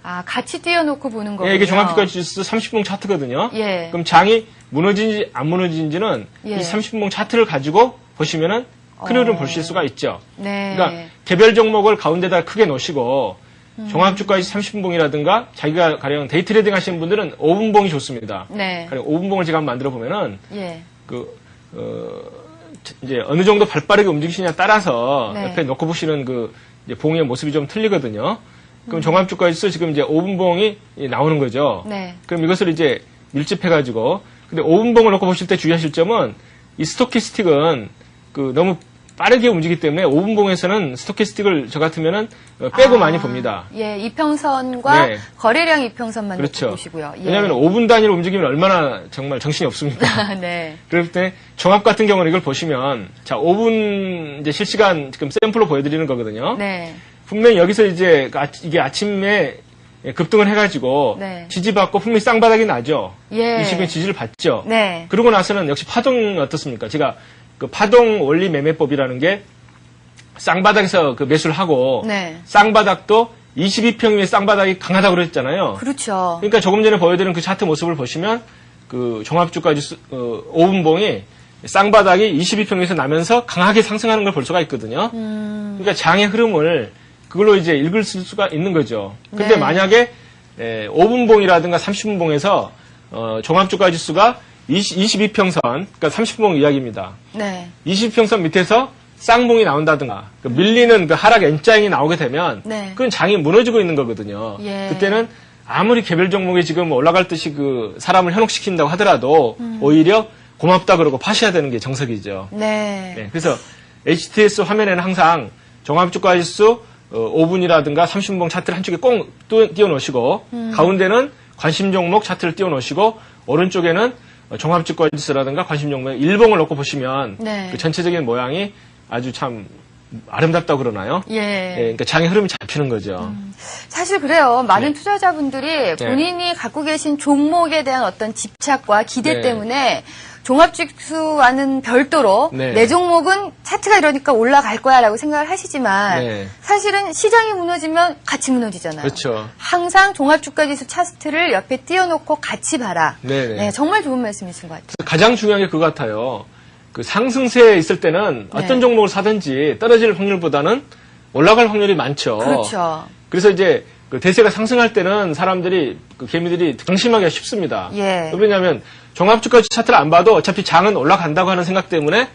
아, 같이 띄워놓고 보는 거군요. 예, 이게 종합주가지수 30분봉 차트거든요. 예. 그럼 장이 무너진지 안 무너진지는 예. 이 30분봉 차트를 가지고 보시면은 큰 흐름 보실 수가 있죠. 네. 그러니까 개별 종목을 가운데다 크게 놓으시고 종합주가지수 30분봉이라든가 자기가 가령 데이트레이딩 하시는 분들은 5분봉이 좋습니다. 네. 가령 5분봉을 제가 한번 만들어 보면은 예. 이제 어느 정도 발빠르게 움직이시냐에 따라서 네. 옆에 놓고 보시는 그 이제 봉의 모습이 좀 틀리거든요. 그럼 종합주가지수 지금 이제 5분봉이 나오는 거죠. 네. 그럼 이것을 이제 밀집해가지고 근데 5분봉을 놓고 보실 때 주의하실 점은 이 스토캐스틱은 그 너무 빠르게 움직이기 때문에 5분봉에서는 스토캐스틱을 저 같으면은 빼고 많이 봅니다. 예, 이평선과 네. 거래량 이평선만 그렇죠. 놓고 보시고요. 예. 왜냐하면 5분 단위로 움직이면 얼마나 정말 정신이 없습니까? 네. 그럴 때 종합 같은 경우는 이걸 보시면 자 5분 이제 실시간 지금 샘플로 보여드리는 거거든요. 네. 분명히 여기서 이제 이게 아침에 급등을 해가지고 네. 지지받고 분명히 쌍바닥이 나죠. 예. 이 시기에 지지를 받죠. 네. 그러고 나서는 역시 파동이 어떻습니까? 제가 그 파동 원리 매매법이라는 게 쌍바닥에서 그 매수를 하고 네. 쌍바닥도 22평 쌍바닥이 강하다고 그랬잖아요. 그렇죠. 그러니까 조금 전에 보여드린 그 차트 모습을 보시면 그 종합주가지수 5분봉이 쌍바닥이 22평에서 나면서 강하게 상승하는 걸 볼 수가 있거든요. 그러니까 장의 흐름을 그걸로 이제 읽을 수가 있는 거죠. 근데 네. 만약에 5분봉이라든가 30분봉에서 종합주가지수가 22평선, 그러니까 30분봉 이야기입니다. 네. 20평선 밑에서 쌍봉이 나온다든가 그 밀리는 그 하락 N자형이 나오게 되면 네. 그건 장이 무너지고 있는 거거든요. 예. 그때는 아무리 개별 종목이 지금 올라갈 듯이 그 사람을 현혹시킨다고 하더라도 오히려 고맙다 그러고 파셔야 되는 게 정석이죠. 네. 네, 그래서 HTS 화면에는 항상 종합주가지수 5분이라든가 30분봉 차트를 한쪽에 꼭 띄워놓으시고 가운데는 관심 종목 차트를 띄워놓으시고 오른쪽에는 종합주가지수라든가 관심 종목의 일봉을 놓고 보시면 네. 그 전체적인 모양이 아주 참 아름답다고 그러나요? 예. 예, 그러니까 장의 흐름이 잡히는 거죠. 사실 그래요. 많은 네. 투자자분들이 본인이 갖고 계신 종목에 대한 어떤 집착과 기대 네. 때문에 종합지수와는 별도로 네. 내 종목은 차트가 이러니까 올라갈 거야 라고 생각을 하시지만 네. 사실은 시장이 무너지면 같이 무너지잖아요. 그렇죠. 항상 종합주가지수 차트를 옆에 띄워놓고 같이 봐라. 네네. 네, 정말 좋은 말씀이신 것 같아요. 가장 중요한 게 그거 같아요. 그 상승세에 있을 때는 어떤 네. 종목을 사든지 떨어질 확률보다는 올라갈 확률이 많죠. 그렇죠. 그래서 이제 그 대세가 상승할 때는 사람들이 그 개미들이 방심하기가 쉽습니다. 예. 왜냐하면 종합주가지수 차트를 안 봐도 어차피 장은 올라간다고 하는 생각 때문에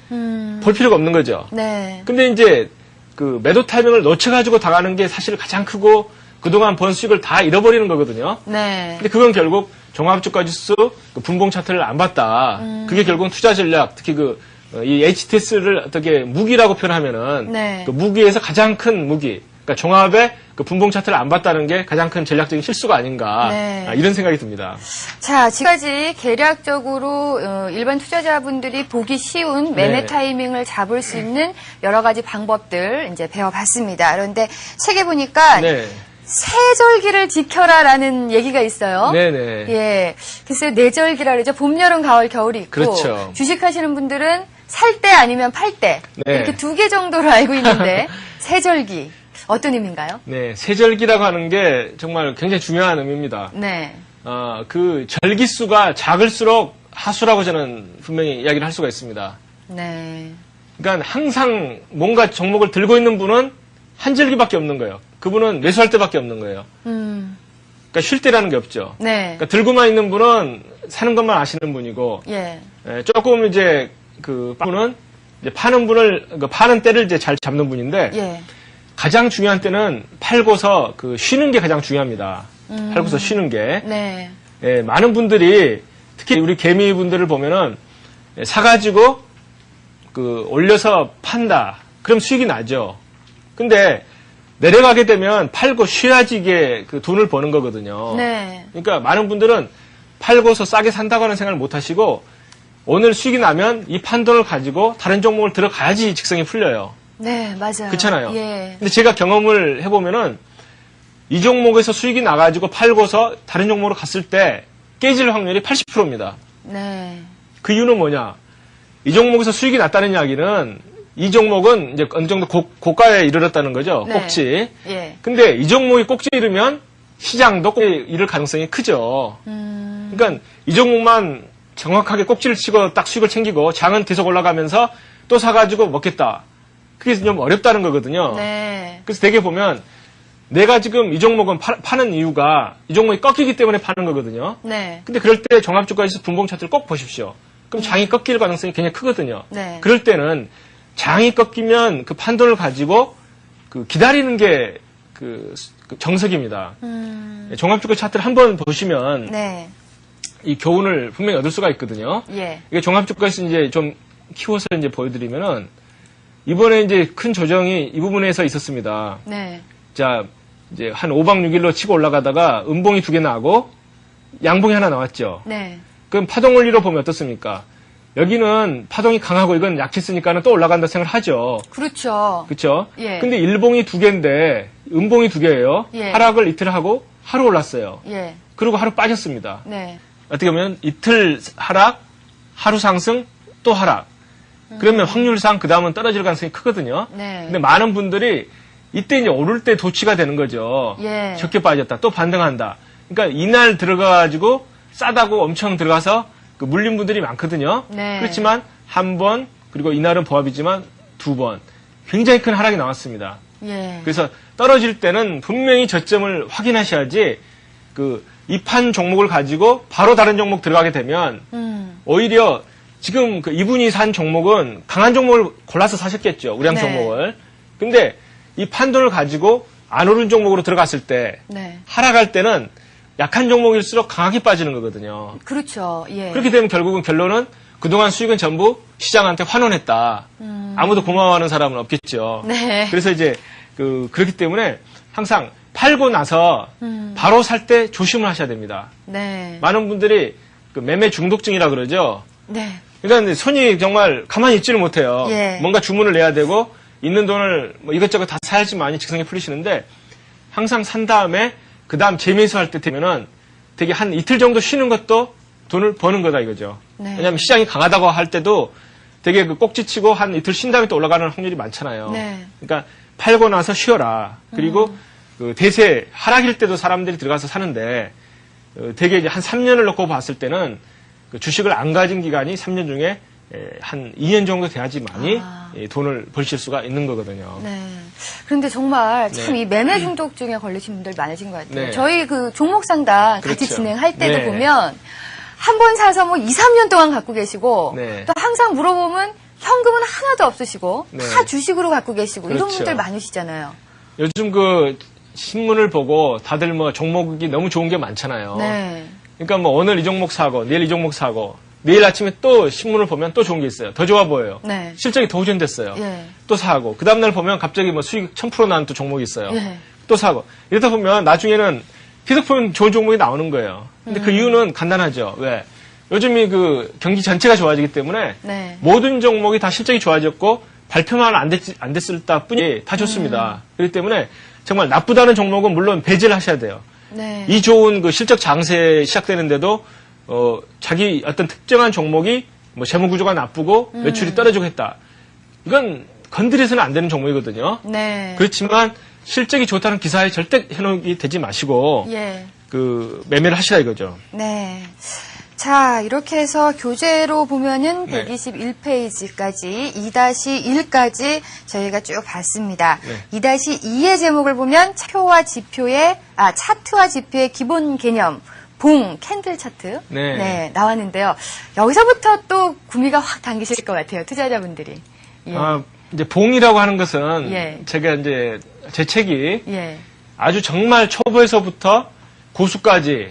볼 필요가 없는 거죠. 네. 근데 이제 그 매도 타이밍을 놓쳐가지고 당하는 게 사실 가장 크고 그동안 번 수익을 다 잃어버리는 거거든요. 네. 근데 그건 결국 종합주가지수 그 분봉 차트를 안 봤다. 그게 결국은 투자 전략, 특히 이 HTS를 어떻게 무기라고 표현하면은 네. 그 무기에서 가장 큰 무기. 그러니까 종합의 그 분봉 차트를 안 봤다는 게 가장 큰 전략적인 실수가 아닌가. 네. 이런 생각이 듭니다. 자, 지금까지 계략적으로 일반 투자자분들이 보기 쉬운 매매 네. 타이밍을 잡을 수 있는 여러 가지 방법들 이제 배워봤습니다. 그런데 책에 보니까 네. 새절기를 지켜라라는 얘기가 있어요. 네네. 예. 글쎄요, 내절기라 그러죠. 봄, 여름, 가을, 겨울이 있고. 그렇죠. 주식하시는 분들은 살 때 아니면 팔 때. 네. 이렇게 두 개 정도로 알고 있는데, 새절기. 어떤 의미인가요? 네, 새절기라고 하는 게 정말 굉장히 중요한 의미입니다. 네. 그 절기수가 작을수록 하수라고 저는 분명히 이야기를 할 수가 있습니다. 네. 그러니까 항상 뭔가 종목을 들고 있는 분은 한 절기밖에 없는 거예요. 그분은 매수할 때밖에 없는 거예요. 그러니까 쉴 때라는 게 없죠. 네. 그러니까 들고만 있는 분은 사는 것만 아시는 분이고, 예. 조금 이제 그 분은 이제 파는 분을 파는 때를 이제 잘 잡는 분인데, 예. 가장 중요한 때는 팔고서 그 쉬는 게 가장 중요합니다. 팔고서 쉬는 게. 네. 예, 많은 분들이 특히 우리 개미 분들을 보면은 사가지고 그 올려서 판다. 그럼 수익이 나죠. 근데 내려가게 되면 팔고 쉬어야지 이게 그 돈을 버는 거거든요. 네. 그러니까 많은 분들은 팔고서 싸게 산다고 하는 생각을 못 하시고 오늘 수익이 나면 이 판돈을 가지고 다른 종목을 들어가야지 직성이 풀려요. 네, 맞아요. 그렇잖아요. 예. 근데 제가 경험을 해보면은 이 종목에서 수익이 나가지고 팔고서 다른 종목으로 갔을 때 깨질 확률이 80%입니다. 네. 그 이유는 뭐냐? 이 종목에서 수익이 났다는 이야기는 이 종목은 이제 어느 정도 고가에 이르렀다는 거죠. 네. 꼭지. 예. 근데 이 종목이 꼭지에 이르면 시장도 꼭지에 이를 가능성이 크죠. 그러니까 이 종목만 정확하게 꼭지를 치고 딱 수익을 챙기고 장은 계속 올라가면서 또 사가지고 먹겠다. 그게 좀 어렵다는 거거든요. 네. 그래서 되게 보면 내가 지금 이 종목은 파는 이유가 이 종목이 꺾이기 때문에 파는 거거든요. 네. 근데 그럴 때 종합주가에서 분봉 차트를 꼭 보십시오. 그럼 장이 꺾일 가능성이 굉장히 크거든요. 네. 그럴 때는 장이 꺾이면 그 판돈을 가지고 그 기다리는 게 그 정석입니다. 종합주가 차트를 한번 보시면 네. 이 교훈을 분명히 얻을 수가 있거든요. 예. 이게 종합주가에서 이제 좀 키워서 이제 보여드리면은 이번에 이제 큰 조정이 이 부분에서 있었습니다. 네. 자, 이제 한 5박 6일로 치고 올라가다가 음봉이 2개 나오고 양봉이 하나 나왔죠. 네. 그럼 파동 원리로 보면 어떻습니까? 여기는 파동이 강하고 이건 약했으니까는 또 올라간다 생각을 하죠. 그렇죠. 그렇죠? 예. 근데 일봉이 2개인데 음봉이 2개예요. 예. 하락을 이틀 하고 하루 올랐어요. 예. 그리고 하루 빠졌습니다. 네. 어떻게 보면 이틀 하락, 하루 상승, 또 하락. 그러면 확률상 그 다음은 떨어질 가능성이 크거든요. 네. 근데 많은 분들이 이때 이제 오를 때 도취가 되는 거죠. 예. 적게 빠졌다. 또 반등한다. 그러니까 이날 들어가가지고 싸다고 엄청 들어가서 그 물린 분들이 많거든요. 네. 그렇지만 한 번, 그리고 이날은 보합이지만 2번. 굉장히 큰 하락이 나왔습니다. 예. 그래서 떨어질 때는 분명히 저점을 확인하셔야지 이 판 종목을 가지고 바로 다른 종목 들어가게 되면 오히려 지금 이분이 산 종목은 강한 종목을 골라서 사셨겠죠. 우량 네. 종목을. 근데 이 판돈을 가지고 안 오른 종목으로 들어갔을 때 네. 하락할 때는 약한 종목일수록 강하게 빠지는 거거든요. 그렇죠. 예. 그렇게 되면 결국은 결론은 그동안 수익은 전부 시장한테 환원했다. 아무도 고마워하는 사람은 없겠죠. 네. 그래서 이제 그렇기 때문에 항상 팔고 나서 바로 살 때 조심을 하셔야 됩니다. 네. 많은 분들이 매매 중독증이라 그러죠. 네. 그러니까 손이 정말 가만히 있지를 못해요. 예. 뭔가 주문을 내야 되고 있는 돈을 뭐 이것저것 다 사야지만이 직성이 풀리시는데 항상 산 다음에 그 다음 재매수할 때 되면은 되게 한 이틀 정도 쉬는 것도 돈을 버는 거다 이거죠. 네. 왜냐하면 시장이 강하다고 할 때도 되게 꼭지치고 한 이틀 쉰 다음에 또 올라가는 확률이 많잖아요. 네. 그러니까 팔고 나서 쉬어라. 그리고 대세 하락일 때도 사람들이 들어가서 사는데 되게 이제 한 3년을 놓고 봤을 때는 주식을 안 가진 기간이 3년 중에 한 2년 정도 돼야지만이 돈을 벌실 수가 있는 거거든요. 네. 그런데 정말 참 네. 이 매매 중독증에 걸리신 분들 많으신 것 같아요. 네. 저희 종목 상담 같이 그렇죠. 진행할 때도 네. 보면 한 번 사서 뭐 2, 3년 동안 갖고 계시고 네. 또 항상 물어보면 현금은 하나도 없으시고 네. 다 주식으로 갖고 계시고 이런 그렇죠. 분들 많으시잖아요. 요즘 신문을 보고 다들 뭐 종목이 너무 좋은 게 많잖아요. 네. 그러니까 뭐 오늘 이 종목 사고 내일 이 종목 사고 내일 아침에 또 신문을 보면 또 좋은 게 있어요. 더 좋아 보여요. 네. 실적이 더 호전됐어요. 예. 또 사고 그 다음날 보면 갑자기 뭐 수익 1000% 나는 또 종목이 있어요. 예. 또 사고 이러다 보면 나중에는 계속 보면 좋은 종목이 나오는 거예요. 근데 그 이유는 간단하죠. 왜? 요즘이 경기 전체가 좋아지기 때문에 네. 모든 종목이 다 실적이 좋아졌고 발표만 안 됐을 뿐이 다 좋습니다. 그렇기 때문에 정말 나쁘다는 종목은 물론 배제를 하셔야 돼요. 네. 이 좋은 그 실적 장세 시작되는데도 자기 어떤 특정한 종목이 뭐 재무 구조가 나쁘고 매출이 떨어지고 했다. 이건 건드려서는 안 되는 종목이거든요. 네. 그렇지만 실적이 좋다는 기사에 절대 현혹이 되지 마시고 예. 그 매매를 하시라 이거죠. 네. 자, 이렇게 해서 교재로 보면은 네. 121페이지까지 2-1까지 저희가 쭉 봤습니다. 네. 2-2의 제목을 보면 차트와 지표의 기본 개념, 봉, 캔들 차트. 네. 나왔는데요. 여기서부터 또 구미가 확 당기실 것 같아요. 투자자분들이. 예. 이제 봉이라고 하는 것은 예. 제가 이제 제 책이 예. 아주 정말 초보에서부터 고수까지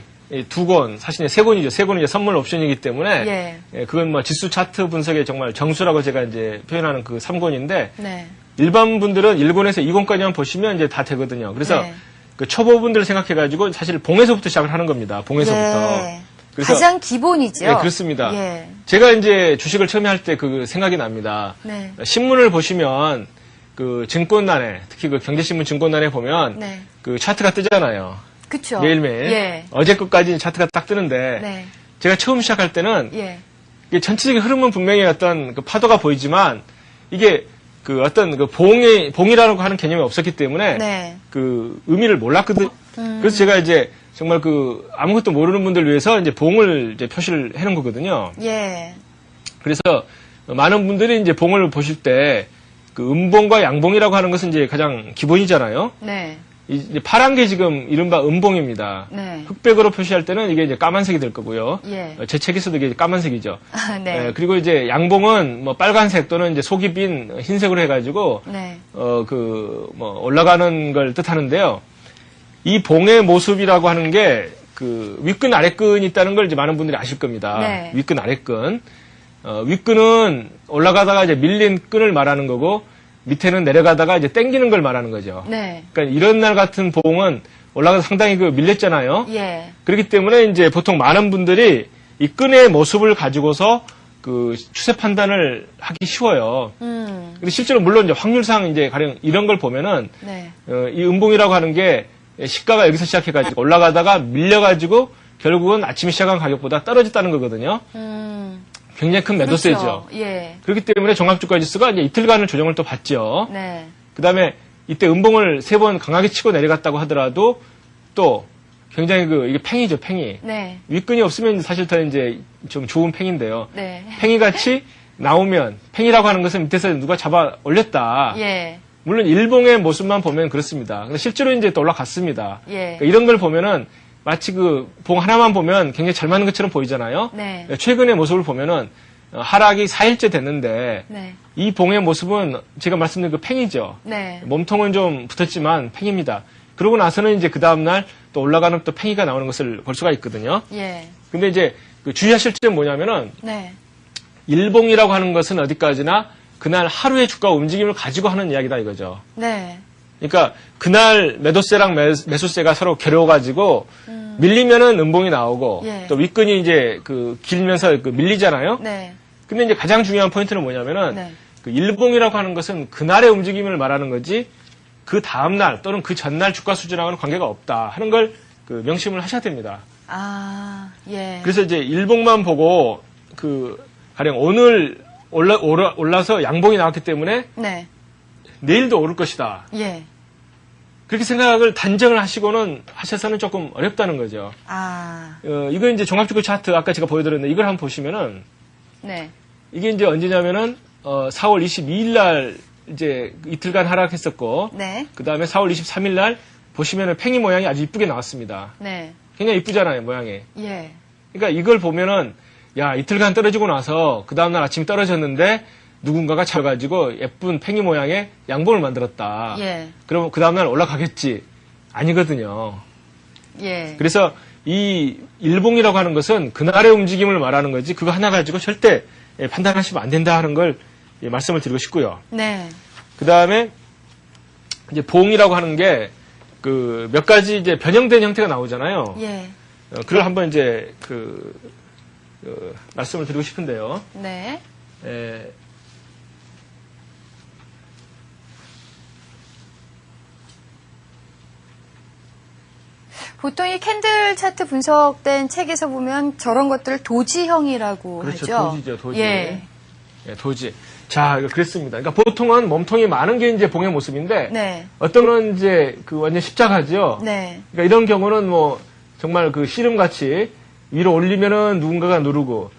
두 권, 사실 세 권이죠. 세 권은 이제 선물 옵션이기 때문에 그건 뭐 지수 차트 분석의 정말 정수라고 제가 이제 표현하는 그 3권인데 네. 일반 분들은 1권에서 2권까지만 보시면 이제 다 되거든요. 그래서 네. 그 초보분들 생각해가지고 사실 봉에서부터 시작을 하는 겁니다. 봉에서부터. 예. 그래서 가장 기본이죠. 네, 그렇습니다. 예. 제가 이제 주식을 처음에 할 때 그 생각이 납니다. 네. 신문을 보시면 그 증권란에 특히 그 경제신문 증권란에 보면 네. 그 차트가 뜨잖아요. 그쵸. 매일매일. 예. 어제 것까지 차트가 딱 뜨는데 네. 제가 처음 시작할 때는 예. 이게 전체적인 흐름은 분명히 어떤 그 파도가 보이지만 이게 그 어떤 그 봉이라고 하는 개념이 없었기 때문에 네. 그 의미를 몰랐거든요. 그래서 제가 이제 정말 그 아무것도 모르는 분들 위해서 이제 봉을 이제 표시를 해놓은 거거든요. 예. 그래서 많은 분들이 이제 봉을 보실 때 그 음봉과 양봉이라고 하는 것은 이제 가장 기본이잖아요. 네. 이제 파란 게 지금 이른바 음봉입니다. 네. 흑백으로 표시할 때는 이게 이제 까만색이 될 거고요. 예. 제 책에서도 이게 까만색이죠. 네. 그리고 이제 양봉은 뭐 빨간색 또는 이제 속이 빈 흰색으로 해가지고 네. 올라가는 걸 뜻하는데요. 이 봉의 모습이라고 하는 게 그 윗근 아랫근이 있다는 걸 이제 많은 분들이 아실 겁니다. 네. 윗근 아랫근. 윗근은 올라가다가 이제 밀린 끈을 말하는 거고 밑에는 내려가다가 이제 당기는 걸 말하는 거죠. 네. 그러니까 이런 날 같은 봉은 올라가서 상당히 그 밀렸잖아요. 예. 그렇기 때문에 이제 보통 많은 분들이 이 끈의 모습을 가지고서 그 추세 판단을 하기 쉬워요. 근데 실제로 물론 이제 확률상 이제 가령 이런 걸 보면은 네. 이 음봉이라고 하는 게 시가가 여기서 시작해가지고 올라가다가 밀려가지고 결국은 아침에 시작한 가격보다 떨어졌다는 거거든요. 굉장히 큰 매도세죠. 그렇죠. 예. 그렇기 때문에 종합주가지수가 이제 이틀간을 조정을 또 받죠. 네. 그 다음에 이때 음봉을 3번 강하게 치고 내려갔다고 하더라도 또 굉장히 이게 팽이죠, 팽이. 네. 윗근이 없으면 사실 더 이제 좀 좋은 팽인데요. 네. 팽이같이 나오면, 팽이라고 하는 것은 밑에서 누가 잡아 올렸다. 예. 물론 일봉의 모습만 보면 그렇습니다. 근데 실제로 이제 또 올라갔습니다. 예. 그러니까 이런 걸 보면은 마치 그 봉 하나만 보면 굉장히 잘 맞는 것처럼 보이잖아요. 네. 최근의 모습을 보면은 하락이 4일째 됐는데 네. 이 봉의 모습은 제가 말씀드린 그 팽이죠. 네. 몸통은 좀 붙었지만 팽입니다. 그러고 나서는 이제 그 다음날 또 올라가는 또 팽이가 나오는 것을 볼 수가 있거든요. 예. 근데 이제 그 주의하실 점은 뭐냐면은 네. 일봉이라고 하는 것은 어디까지나 그날 하루의 주가 움직임을 가지고 하는 이야기다 이거죠. 네. 그러니까 그날 매도세랑 매수세가 서로 겨루어가지고 밀리면은 음봉이 나오고 예. 또 윗근이 이제 그 길면서 그 밀리잖아요. 네. 근데 이제 가장 중요한 포인트는 뭐냐면은 네. 그 일봉이라고 하는 것은 그날의 움직임을 말하는 거지 그 다음날 또는 그 전날 주가 수준하고는 관계가 없다 하는 걸 그 명심을 하셔야 됩니다. 아, 예. 그래서 이제 일봉만 보고 그 가령 오늘 올라서 양봉이 나왔기 때문에 네. 내일도 오를 것이다. 예. 그렇게 생각을 단정을 하셔서는 조금 어렵다는 거죠. 아, 이거 이제 종합주가 차트 아까 제가 보여드렸는데 이걸 한번 보시면은 네. 이게 이제 언제냐면은 4월 22일 날 이제 이틀간 하락했었고 네. 그 다음에 4월 23일 날 보시면은 팽이 모양이 아주 이쁘게 나왔습니다. 네. 굉장히 이쁘잖아요, 모양이. 예. 그러니까 이걸 보면은 야 이틀간 떨어지고 나서 그 다음날 아침에 떨어졌는데 누군가가 잡아가지고 예쁜 팽이 모양의 양봉을 만들었다. 예. 그러면 그 다음날 올라가겠지. 아니거든요. 예. 그래서 이 일봉이라고 하는 것은 그날의 움직임을 말하는 거지 그거 하나 가지고 절대 판단하시면 안 된다 하는 걸 말씀을 드리고 싶고요. 네. 그 다음에 이제 봉이라고 하는 게 그 몇 가지 이제 변형된 형태가 나오잖아요. 예. 그걸 한번 이제 말씀을 드리고 싶은데요. 네. 보통 이 캔들 차트 분석된 책에서 보면 저런 것들을 도지형이라고 그렇죠. 하죠. 도지죠, 도지. 예. 예, 도지. 자, 이거 그랬습니다. 그러니까 보통은 몸통이 많은 게 이제 봉의 모습인데, 네. 어떤 건 이제 그 완전 십자가죠. 네. 그러니까 이런 경우는 뭐 정말 그 씨름같이 위로 올리면은 누군가가 누르고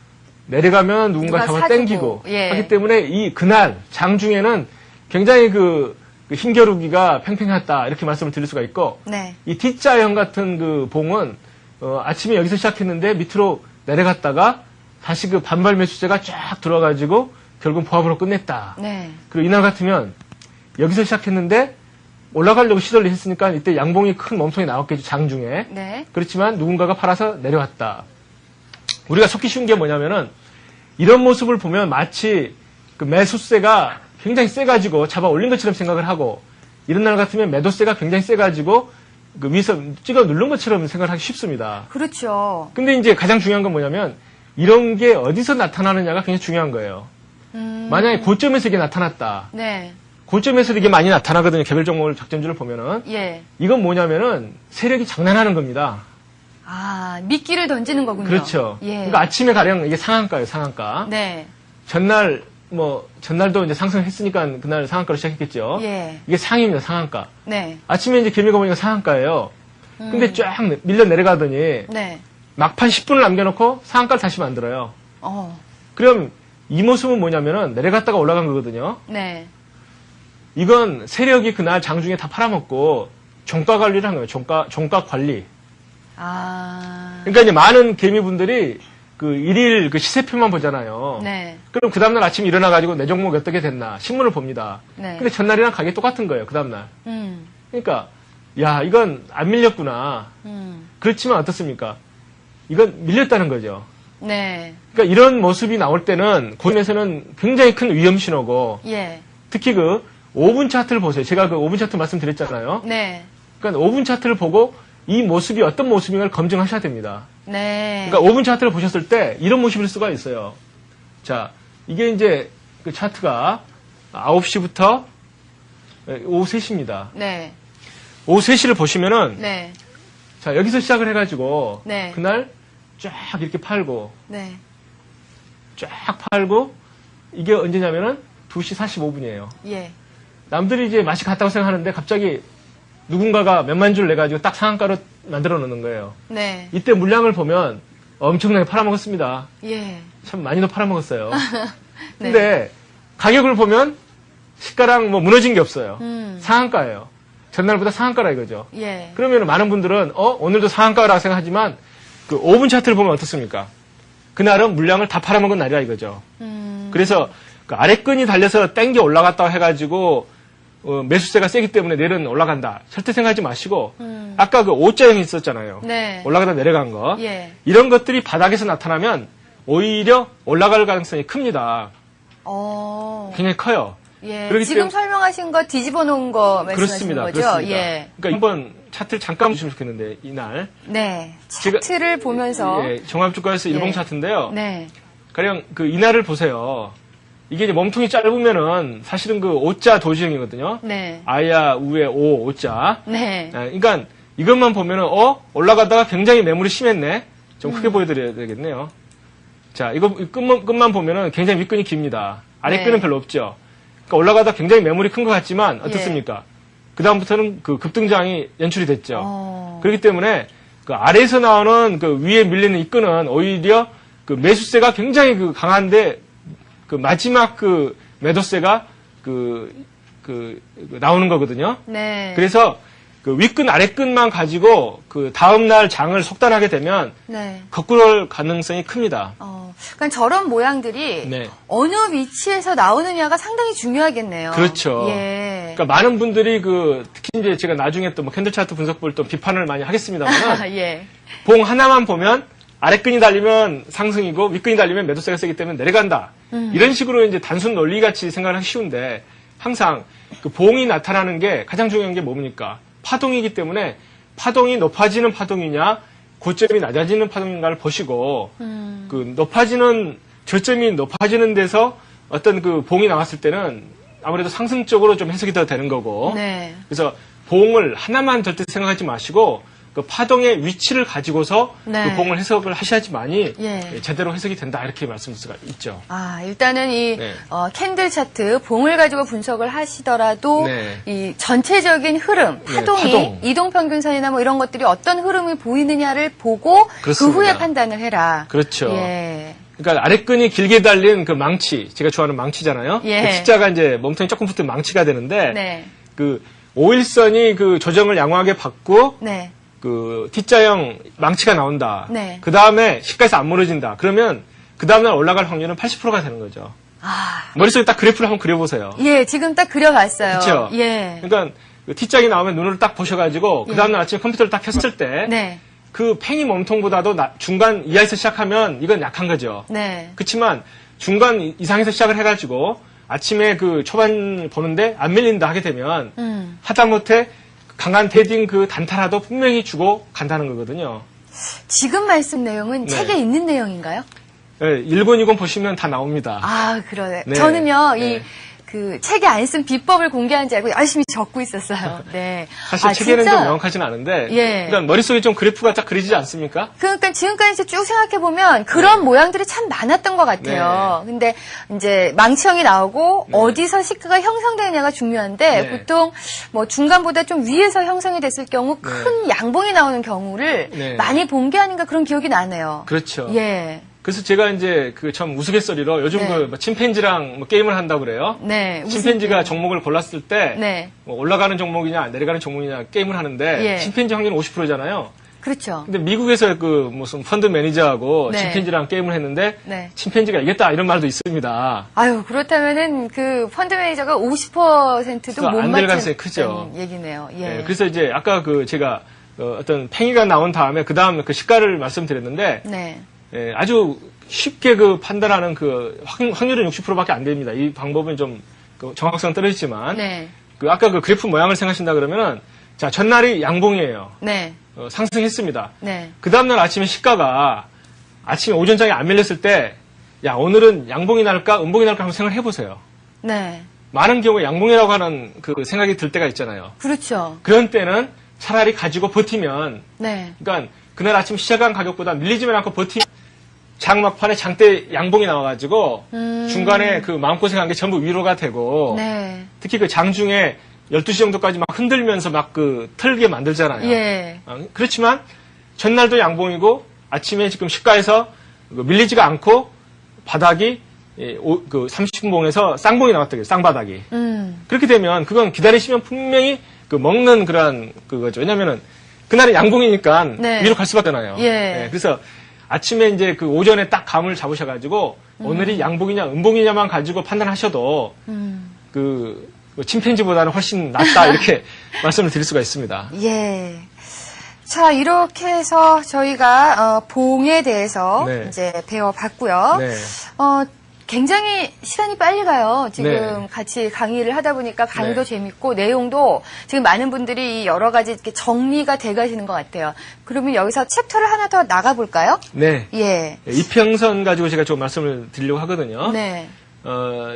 내려가면 누군가 누가 잡아 사주고. 당기고 예. 하기 때문에 그날 장중에는 굉장히 그 힘겨루기가 팽팽했다 이렇게 말씀을 드릴 수가 있고, 네. 이 T자형 같은 그 봉은 아침에 여기서 시작했는데 밑으로 내려갔다가 다시 그 반발 매수세가 쫙 들어가지고 결국 보합으로 끝냈다. 네. 그리고 이날 같으면 여기서 시작했는데 올라가려고 시도를 했으니까 이때 양봉이 큰 몸통이 나왔겠죠, 장중에. 네. 그렇지만 누군가가 팔아서 내려왔다. 우리가 속기 쉬운 게 뭐냐면은 이런 모습을 보면 마치 그 매수세가 굉장히 세가지고 잡아 올린 것처럼 생각을 하고, 이런 날 같으면 매도세가 굉장히 세가지고 그 위에서 찍어 누른 것처럼 생각을 하기 쉽습니다. 그렇죠. 근데 이제 가장 중요한 건 뭐냐면 이런 게 어디서 나타나느냐가 굉장히 중요한 거예요. 만약에 고점에서 이게 나타났다. 네. 고점에서 이게 많이 나타나거든요. 개별 종목을 작전주를 보면은. 예. 이건 뭐냐면은 세력이 장난하는 겁니다. 아, 미끼를 던지는 거군요. 그렇죠. 예. 그러니까 아침에 가령 이게 상한가예요, 상한가. 네. 전날도 이제 상승했으니까 그날 상한가로 시작했겠죠. 예. 이게 상입니다, 상한가. 네. 아침에 이제 개미가 보니까 상한가예요. 근데 쫙 밀려 내려가더니 네. 막판 10분을 남겨놓고 상한가를 다시 만들어요. 그럼 이 모습은 뭐냐면은 내려갔다가 올라간 거거든요. 네. 이건 세력이 그날 장중에 다 팔아먹고 종가 관리를 한 거예요. 종가 관리. 아. 그러니까 이제 많은 개미분들이 그 일일 그 시세표만 보잖아요. 네. 그럼 그 다음날 아침에 일어나가지고 내 종목이 어떻게 됐나 신문을 봅니다. 네. 근데 전날이랑 가격이 똑같은 거예요. 그 다음날. 그러니까 야 이건 안 밀렸구나. 그렇지만 어떻습니까? 이건 밀렸다는 거죠. 네. 그러니까 이런 모습이 나올 때는 고점에서는 굉장히 큰 위험 신호고, 예. 특히 그 5분 차트를 보세요. 제가 그 5분 차트 말씀드렸잖아요. 네. 그러니까 5분 차트를 보고 이 모습이 어떤 모습인가를 검증하셔야 됩니다. 네. 그러니까 5분 차트를 보셨을 때 이런 모습일 수가 있어요. 자, 이게 이제 그 차트가 9시부터 오후 3시입니다. 네. 오후 3시를 보시면은, 네. 자, 여기서 시작을 해가지고, 네. 그날 쫙 이렇게 팔고, 네. 쫙 팔고, 이게 언제냐면은 2시 45분이에요. 예. 남들이 이제 맛이 같다고 생각하는데 갑자기 누군가가 몇만 줄 내가지고 딱 상한가로 만들어 놓는 거예요. 네. 이때 물량을 보면 엄청나게 팔아먹었습니다. 예. 참 많이도 팔아먹었어요. 네. 근데 가격을 보면 시가랑 뭐 무너진 게 없어요. 상한가예요. 전날보다 상한가라 이거죠. 예. 그러면 많은 분들은 오늘도 상한가라고 생각하지만 그 5분 차트를 보면 어떻습니까? 그날은 물량을 다 팔아먹은 날이라 이거죠. 그래서 그 아래끈이 달려서 땡겨 올라갔다고 해가지고 매수세가 세기 때문에 내일은 올라간다. 절대 생각하지 마시고 아까 그 O자형이 있었잖아요. 네. 올라가다 내려간 거. 예. 이런 것들이 바닥에서 나타나면 오히려 올라갈 가능성이 큽니다. 굉장히 커요. 예. 그렇기 지금 때문에- 설명하신 거 뒤집어 놓은 거 말씀하시는 그렇습니다. 거죠? 그렇습니다. 예. 그러니까 한번 차트를 잠깐 보시면 좋겠는데 이날 네. 제가- 차트를 보면서 예, 종합주가에서 일봉 예. 차트인데요. 네. 가령 그 이날을 보세요. 이게 이제 몸통이 짧으면은 사실은 그 O자 도지형이거든요. 네. 아야 우에 O자. 네. 그러니까 이것만 보면은 올라가다가 굉장히 매물이 심했네. 좀 크게 보여드려야 되겠네요. 자, 이거 끝만 보면은 굉장히 윗끈이 깁니다. 아래끈은 네. 별로 없죠. 그러니까 올라가다 굉장히 매물이 큰 것 같지만 어떻습니까? 그 다음부터는 그 급등장이 연출이 됐죠. 그렇기 때문에 그 아래에서 나오는 그 위에 밀리는 이 끈은 오히려 그 매수세가 굉장히 그 강한데 그 마지막 그 매도세가 나오는 거거든요. 네. 그래서 그 윗끈 아래끈만 가지고 그 다음날 장을 속단하게 되면 네. 거꾸로 올 가능성이 큽니다. 그러니까 저런 모양들이 네. 어느 위치에서 나오느냐가 상당히 중요하겠네요. 그렇죠. 예. 그러니까 많은 분들이 특히 이제 제가 나중에 또 뭐 캔들 차트 분석볼 또 비판을 많이 하겠습니다만 예. 봉 하나만 보면 아래끈이 달리면 상승이고 윗끈이 달리면 매도세가 세기 때문에 내려간다. 이런 식으로 이제 단순 논리같이 생각을 하기 쉬운데 항상 그 봉이 나타나는 게 가장 중요한 게 뭡니까? 파동이기 때문에 파동이 높아지는 파동이냐 고점이 낮아지는 파동인가를 보시고 그 저점이 높아지는 데서 어떤 그 봉이 나왔을 때는 아무래도 상승적으로 좀 해석이 더 되는 거고 네. 그래서 봉을 하나만 절대 생각하지 마시고 그 파동의 위치를 가지고서 네. 그 봉을 해석을 하셔야지만이 예. 제대로 해석이 된다 이렇게 말씀드릴 수가 있죠. 일단은 이 네. 캔들 차트 봉을 가지고 분석을 하시더라도 네. 이 전체적인 흐름, 파동이 파동. 이동평균선이나 뭐 이런 것들이 어떤 흐름이 보이느냐를 보고 그렇습니다. 그 후에 판단을 해라. 그렇죠. 예. 그러니까 아랫끈이 길게 달린 그 망치, 제가 좋아하는 망치잖아요. 예. 그 T자가 이제 몸통이 조금 붙은 망치가 되는데 네. 그 5일선이 그 조정을 양호하게 받고 네. 그 T자형 망치가 나온다. 네. 그 다음에 시가에서 안 무너진다. 그러면 그 다음날 올라갈 확률은 80%가 되는 거죠. 머릿속에 딱 그래프를 한번 그려보세요. 예, 지금 딱 그려봤어요. 그렇죠. 예. 그러니까 그 T짝이 나오면 눈으로 딱 보셔가지고 그 다음날 아침에 컴퓨터를 딱 켰을 때 네. 그 팽이 몸통보다도 중간 이하에서 시작하면 이건 약한 거죠. 네. 그렇지만 중간 이상에서 시작을 해가지고 아침에 그 초반 보는데 안 밀린다 하게 되면 하다못해 강한 대딩 그 단타라도 분명히 주고 간다는 거거든요. 지금 말씀 내용은 네. 책에 있는 내용인가요? 네, 1권, 2권 보시면 다 나옵니다. 그러네. 네. 저는요, 네. 그 책에 안 쓴 비법을 공개한 줄 알고 열심히 적고 있었어요. 네. 사실 책에는 진짜? 좀 명확하지는 않은데, 예. 그러니까 머릿속에 좀 그래프가 딱 그리지 않습니까? 그러니까 지금까지 쭉 생각해보면 그런 모양들이 참 많았던 것 같아요. 근데 이제 망치형이 나오고 어디서 시가가 형성되느냐가 중요한데 네. 보통 뭐 중간보다 좀 위에서 형성이 됐을 경우 큰 양봉이 나오는 경우를 네. 많이 본 게 아닌가 그런 기억이 나네요. 그렇죠. 예. 그래서 제가 이제 그 참 우스갯소리로 요즘 네. 그 뭐 침팬지랑 뭐 게임을 한다고 그래요. 네. 침팬지가 종목을 골랐을 때 네. 뭐 올라가는 종목이냐 내려가는 종목이냐 게임을 하는데 예. 침팬지 확률은 50%잖아요. 그렇죠. 근데 미국에서 그 무슨 펀드 매니저하고 네. 침팬지랑 게임을 했는데 네. 침팬지가 이겼다 이런 말도 있습니다. 그렇다면은 그 펀드 매니저가 50%도 못 안 될 가능성이 맞는 크죠. 얘기네요. 예. 네, 그래서 이제 아까 그 제가 어떤 팽이가 나온 다음에 그 다음 그 시가를 말씀드렸는데 네. 아주 쉽게 그 판단하는 그 확률은 60%밖에 안 됩니다. 이 방법은 좀 그 정확성 떨어지지만 네. 그 아까 그 그래프 모양을 생각하신다 그러면은 자 전날이 양봉이에요. 네. 상승했습니다. 네. 그 다음날 아침에 시가가 아침에 오전장에 안 밀렸을 때 야 오늘은 양봉이 날까 음봉이 날까 한번 생각을 해보세요. 네. 많은 경우에 양봉이라고 하는 그 생각이 들 때가 있잖아요. 그렇죠. 그런 때는 차라리 가지고 버티면 네. 그러니까 그날 아침 시작한 가격보다 밀리지만 않고 버티면 장 막판에 장대 양봉이 나와가지고 중간에 그 마음고생한 게 전부 위로가 되고 네. 특히 그 장중에 12시 정도까지 막 흔들면서 막 그 털게 만들잖아요. 예. 그렇지만 전날도 양봉이고 아침에 지금 시가에서 밀리지가 않고 바닥이 그 30분봉에서 쌍봉이 나왔다고요. 쌍바닥이. 그렇게 되면 그건 기다리시면 분명히 그 먹는 그런 그거죠. 왜냐면은 그날은 양봉이니까 네. 위로 갈 수밖에 없잖아요. 예. 그래서 아침에 이제 그 오전에 딱 감을 잡으셔가지고 오늘이 양봉이냐 음봉이냐만 가지고 판단하셔도 그 침팬지보다는 훨씬 낫다 이렇게 말씀을 드릴 수가 있습니다. 예. 자, 이렇게 해서 저희가 봉에 대해서 네. 이제 배워봤고요. 네. 굉장히 시간이 빨리 가요. 지금 네. 같이 강의를 하다 보니까 강의도 네. 재밌고 내용도 지금 많은 분들이 여러 가지 이렇게 정리가 돼 가시는 것 같아요. 그러면 여기서 챕터를 하나 더 나가볼까요? 네. 예. 이평선 가지고 제가 좀 말씀을 드리려고 하거든요. 네.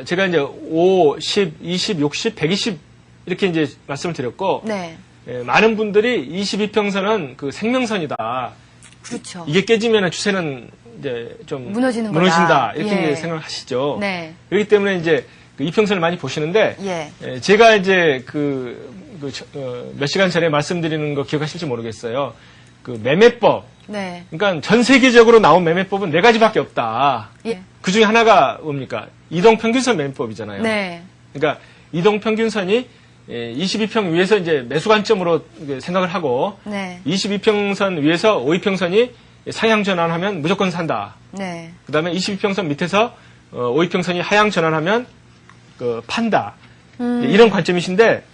제가 이제 5, 10, 20, 60, 120 이렇게 이제 말씀을 드렸고 네. 많은 분들이 22평선은 그 생명선이다. 그렇죠. 이게 깨지면 추세는 이제 좀 무너진다. 무너진다. 이렇게 예. 이제 생각하시죠. 네. 그렇기 때문에 이제 그 이평선을 많이 보시는데 예. 제가 이제 몇 시간 전에 말씀드리는 거 기억하실지 모르겠어요. 그 매매법. 네. 그러니까 전 세계적으로 나온 매매법은 4가지밖에 없다. 예. 그 중에 하나가 뭡니까? 이동평균선 매매법이잖아요. 네. 그러니까 이동평균선이 22평 위에서 이제 매수 관점으로 생각을 하고 네. 22평선 위에서 52평선이 상향 전환하면 무조건 산다. 네. 그 다음에 22평선 밑에서 52평선이 하향 전환하면 판다. 이런 관점이신데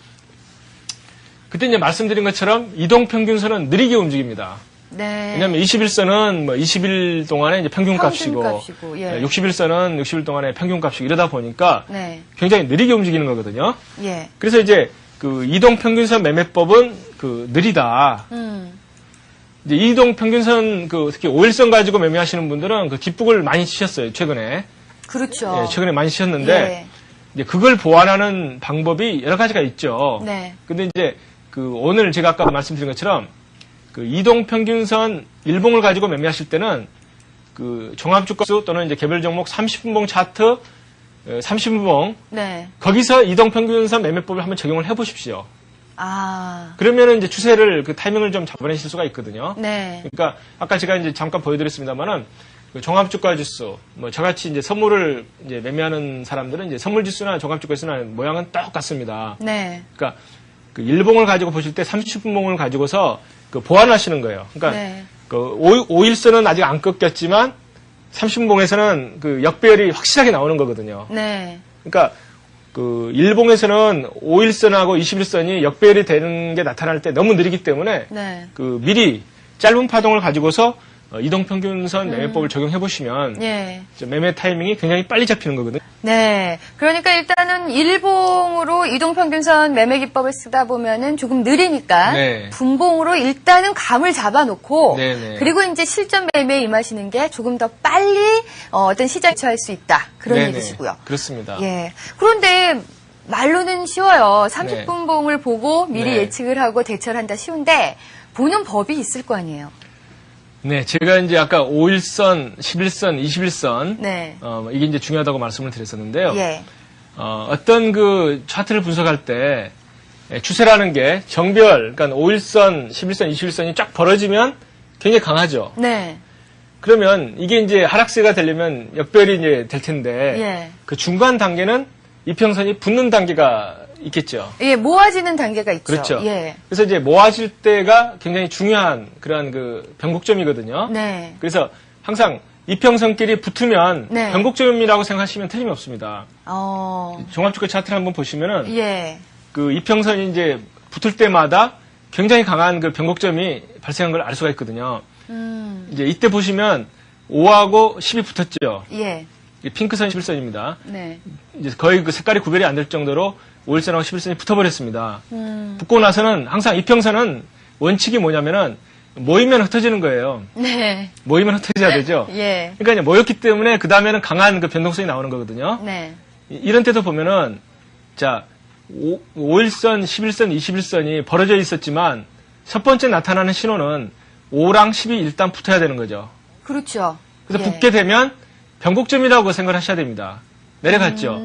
그때 이제 말씀드린 것처럼 이동평균선은 느리게 움직입니다. 네. 왜냐하면 21선은 뭐 20일 동안에 이제 평균값이고, 평균값이고, 예. 61선은 60일 동안에 평균값이고 이러다 보니까 네. 굉장히 느리게 움직이는 거거든요. 예. 그래서 이제 그 이동평균선 매매법은 그 느리다. 이제 이동평균선 특히 5일선 가지고 매매하시는 분들은 그 뒷북을 많이 치셨어요, 최근에. 그렇죠. 예, 최근에 많이 치셨는데 예. 이제 그걸 보완하는 방법이 여러 가지가 있죠. 네. 근데 이제 오늘 제가 아까 말씀드린 것처럼 그 이동평균선 일봉을 가지고 매매하실 때는 그 종합주가수 또는 이제 개별 종목 30분봉 차트 30분봉 네. 거기서 이동평균선 매매법을 한번 적용을 해보십시오. 아. 그러면은 이제 추세를 그 타이밍을 좀 잡아내실 수가 있거든요. 네. 그러니까 아까 제가 이제 잠깐 보여드렸습니다만은 그 종합주가지수 뭐 저같이 이제 선물을 이제 매매하는 사람들은 이제 선물지수나 종합주가지수나 모양은 똑같습니다. 네. 그러니까 그 일봉을 가지고 보실 때 30분봉을 가지고서 그 보완하시는 거예요. 그러니까 네. 그 5일선은 아직 안 꺾였지만 30분봉에서는 그 역배열이 확실하게 나오는 거거든요. 네. 그러니까 그 일봉에서는 5일선하고 21선이 역배열이 되는 게 나타날 때 너무 느리기 때문에 네. 그 미리 짧은 파동을 가지고서 이동평균선 매매법을 적용해 보시면 예. 매매 타이밍이 굉장히 빨리 잡히는 거거든요. 네. 그러니까 일단은 일봉으로 이동평균선 매매 기법을 쓰다 보면은 조금 느리니까 네. 분봉으로 일단은 감을 잡아놓고 네네. 그리고 이제 실전 매매에 임하시는 게 조금 더 빨리 어떤 시장에 처할 수 있다. 그런 네네. 얘기시고요. 그렇습니다. 예. 그런데 말로는 쉬워요. 30분봉을 보고 미리 네. 예측을 하고 대처를 한다 쉬운데 보는 법이 있을 거 아니에요. 네, 제가 이제 아까 5일선, 11선, 21선 네. 이게 이제 중요하다고 말씀을 드렸었는데요. 예. 어떤 그 차트를 분석할 때 추세라는 게 정별, 그러니까 5일선, 11선, 21선이 쫙 벌어지면 굉장히 강하죠. 네. 그러면 이게 이제 하락세가 되려면 역별이 이제 될 텐데 예. 그 중간 단계는 이평선이 붙는 단계가 있겠죠. 예, 모아지는 단계가 있죠. 그렇죠. 예. 그래서 이제 모아질 때가 굉장히 중요한 그러한 그 변곡점이거든요. 네. 그래서 항상 이평선끼리 붙으면 네. 변곡점이라고 생각하시면 틀림이 없습니다. 어. 종합주가 차트를 한번 보시면은 예. 그 이평선이 이제 붙을 때마다 굉장히 강한 그 변곡점이 발생한 걸 알 수가 있거든요. 이제 이때 보시면 5하고 10이 붙었죠. 예. 이게 핑크선 11선입니다. 네. 이제 거의 그 색깔이 구별이 안 될 정도로 5일선하고 11선이 붙어버렸습니다. 붙고 나서는 항상 이평선은 원칙이 뭐냐면은 모이면 흩어지는 거예요. 네. 모이면 흩어져야 되죠. 예. 그러니까 이제 모였기 때문에 그 다음에는 강한 그 변동성이 나오는 거거든요. 네. 이런 때도 보면은 자 5일선, 11선, 21선이 벌어져 있었지만 첫 번째 나타나는 신호는 5랑 10이 일단 붙어야 되는 거죠. 그렇죠. 그래서 예. 붙게 되면 변곡점이라고 생각을 하셔야 됩니다. 내려갔죠.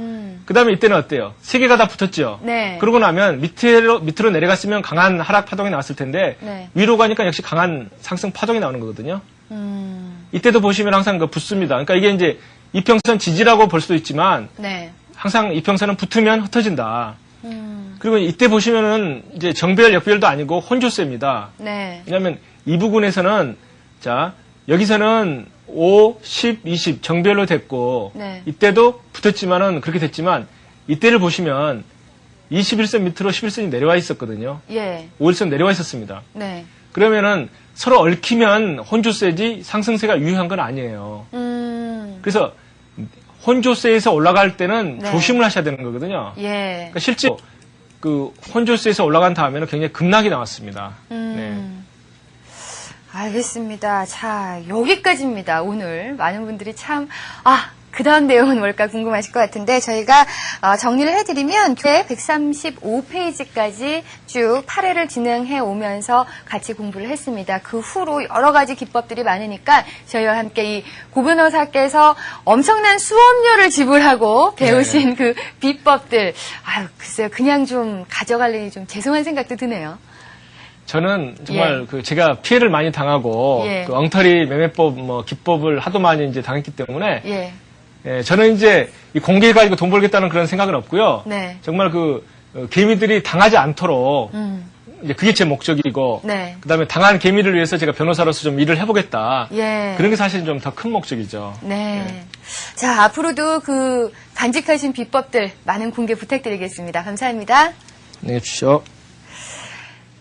그 다음에 이때는 어때요? 세 개가 다 붙었죠. 네. 그러고 나면 밑으로 내려갔으면 강한 하락 파동이 나왔을 텐데 네. 위로 가니까 역시 강한 상승 파동이 나오는 거거든요. 이때도 보시면 항상 그 붙습니다. 그러니까 이게 이제 이평선 지지라고 볼 수도 있지만 네. 항상 이평선은 붙으면 흩어진다. 그리고 이때 보시면은 이제 정배열, 역배열도 아니고 혼조세입니다. 네. 왜냐하면 이 부분에서는 자 여기서는 5, 10, 20 정배열로 됐고 네. 이때도 붙었지만은 그렇게 됐지만 이때를 보시면 21선 밑으로 11선이 내려와 있었거든요. 예. 5일선 내려와 있었습니다. 네. 그러면은 서로 얽히면 혼조세지 상승세가 유효한 건 아니에요. 그래서 혼조세에서 올라갈 때는 네. 조심을 하셔야 되는 거거든요. 예. 그러니까 실제 그 혼조세에서 올라간 다음에는 굉장히 급락이 나왔습니다. 네. 알겠습니다. 자, 여기까지입니다. 오늘 많은 분들이 참, 그 다음 내용은 뭘까 궁금하실 것 같은데 저희가 정리를 해드리면 135페이지까지 쭉 8회를 진행해 오면서 같이 공부를 했습니다. 그 후로 여러 가지 기법들이 많으니까 저희와 함께 이 고 변호사께서 엄청난 수업료를 지불하고 배우신 그 비법들 글쎄요 그냥 좀 가져가려니 좀 죄송한 생각도 드네요. 저는 정말 그 제가 피해를 많이 당하고 예. 그 엉터리 매매법 뭐 기법을 하도 많이 이제 당했기 때문에 예. 저는 이제 이 공개 가지고 돈 벌겠다는 그런 생각은 없고요. 네. 정말 그 개미들이 당하지 않도록 이제 그게 제 목적이고 네. 그다음에 당한 개미를 위해서 제가 변호사로서 좀 일을 해보겠다. 예. 그런 게 사실 좀 더 큰 목적이죠. 네. 자, 앞으로도 그 간직하신 비법들 많은 공개 부탁드리겠습니다. 감사합니다. 안녕히 계십시오.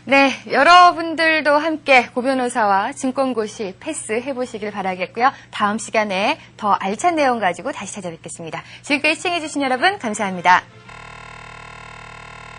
네, 여러분들도 함께 고 변호사와 증권고시 패스해보시길 바라겠고요. 다음 시간에 더 알찬 내용 가지고 다시 찾아뵙겠습니다. 지금까지 시청해주신 여러분 감사합니다.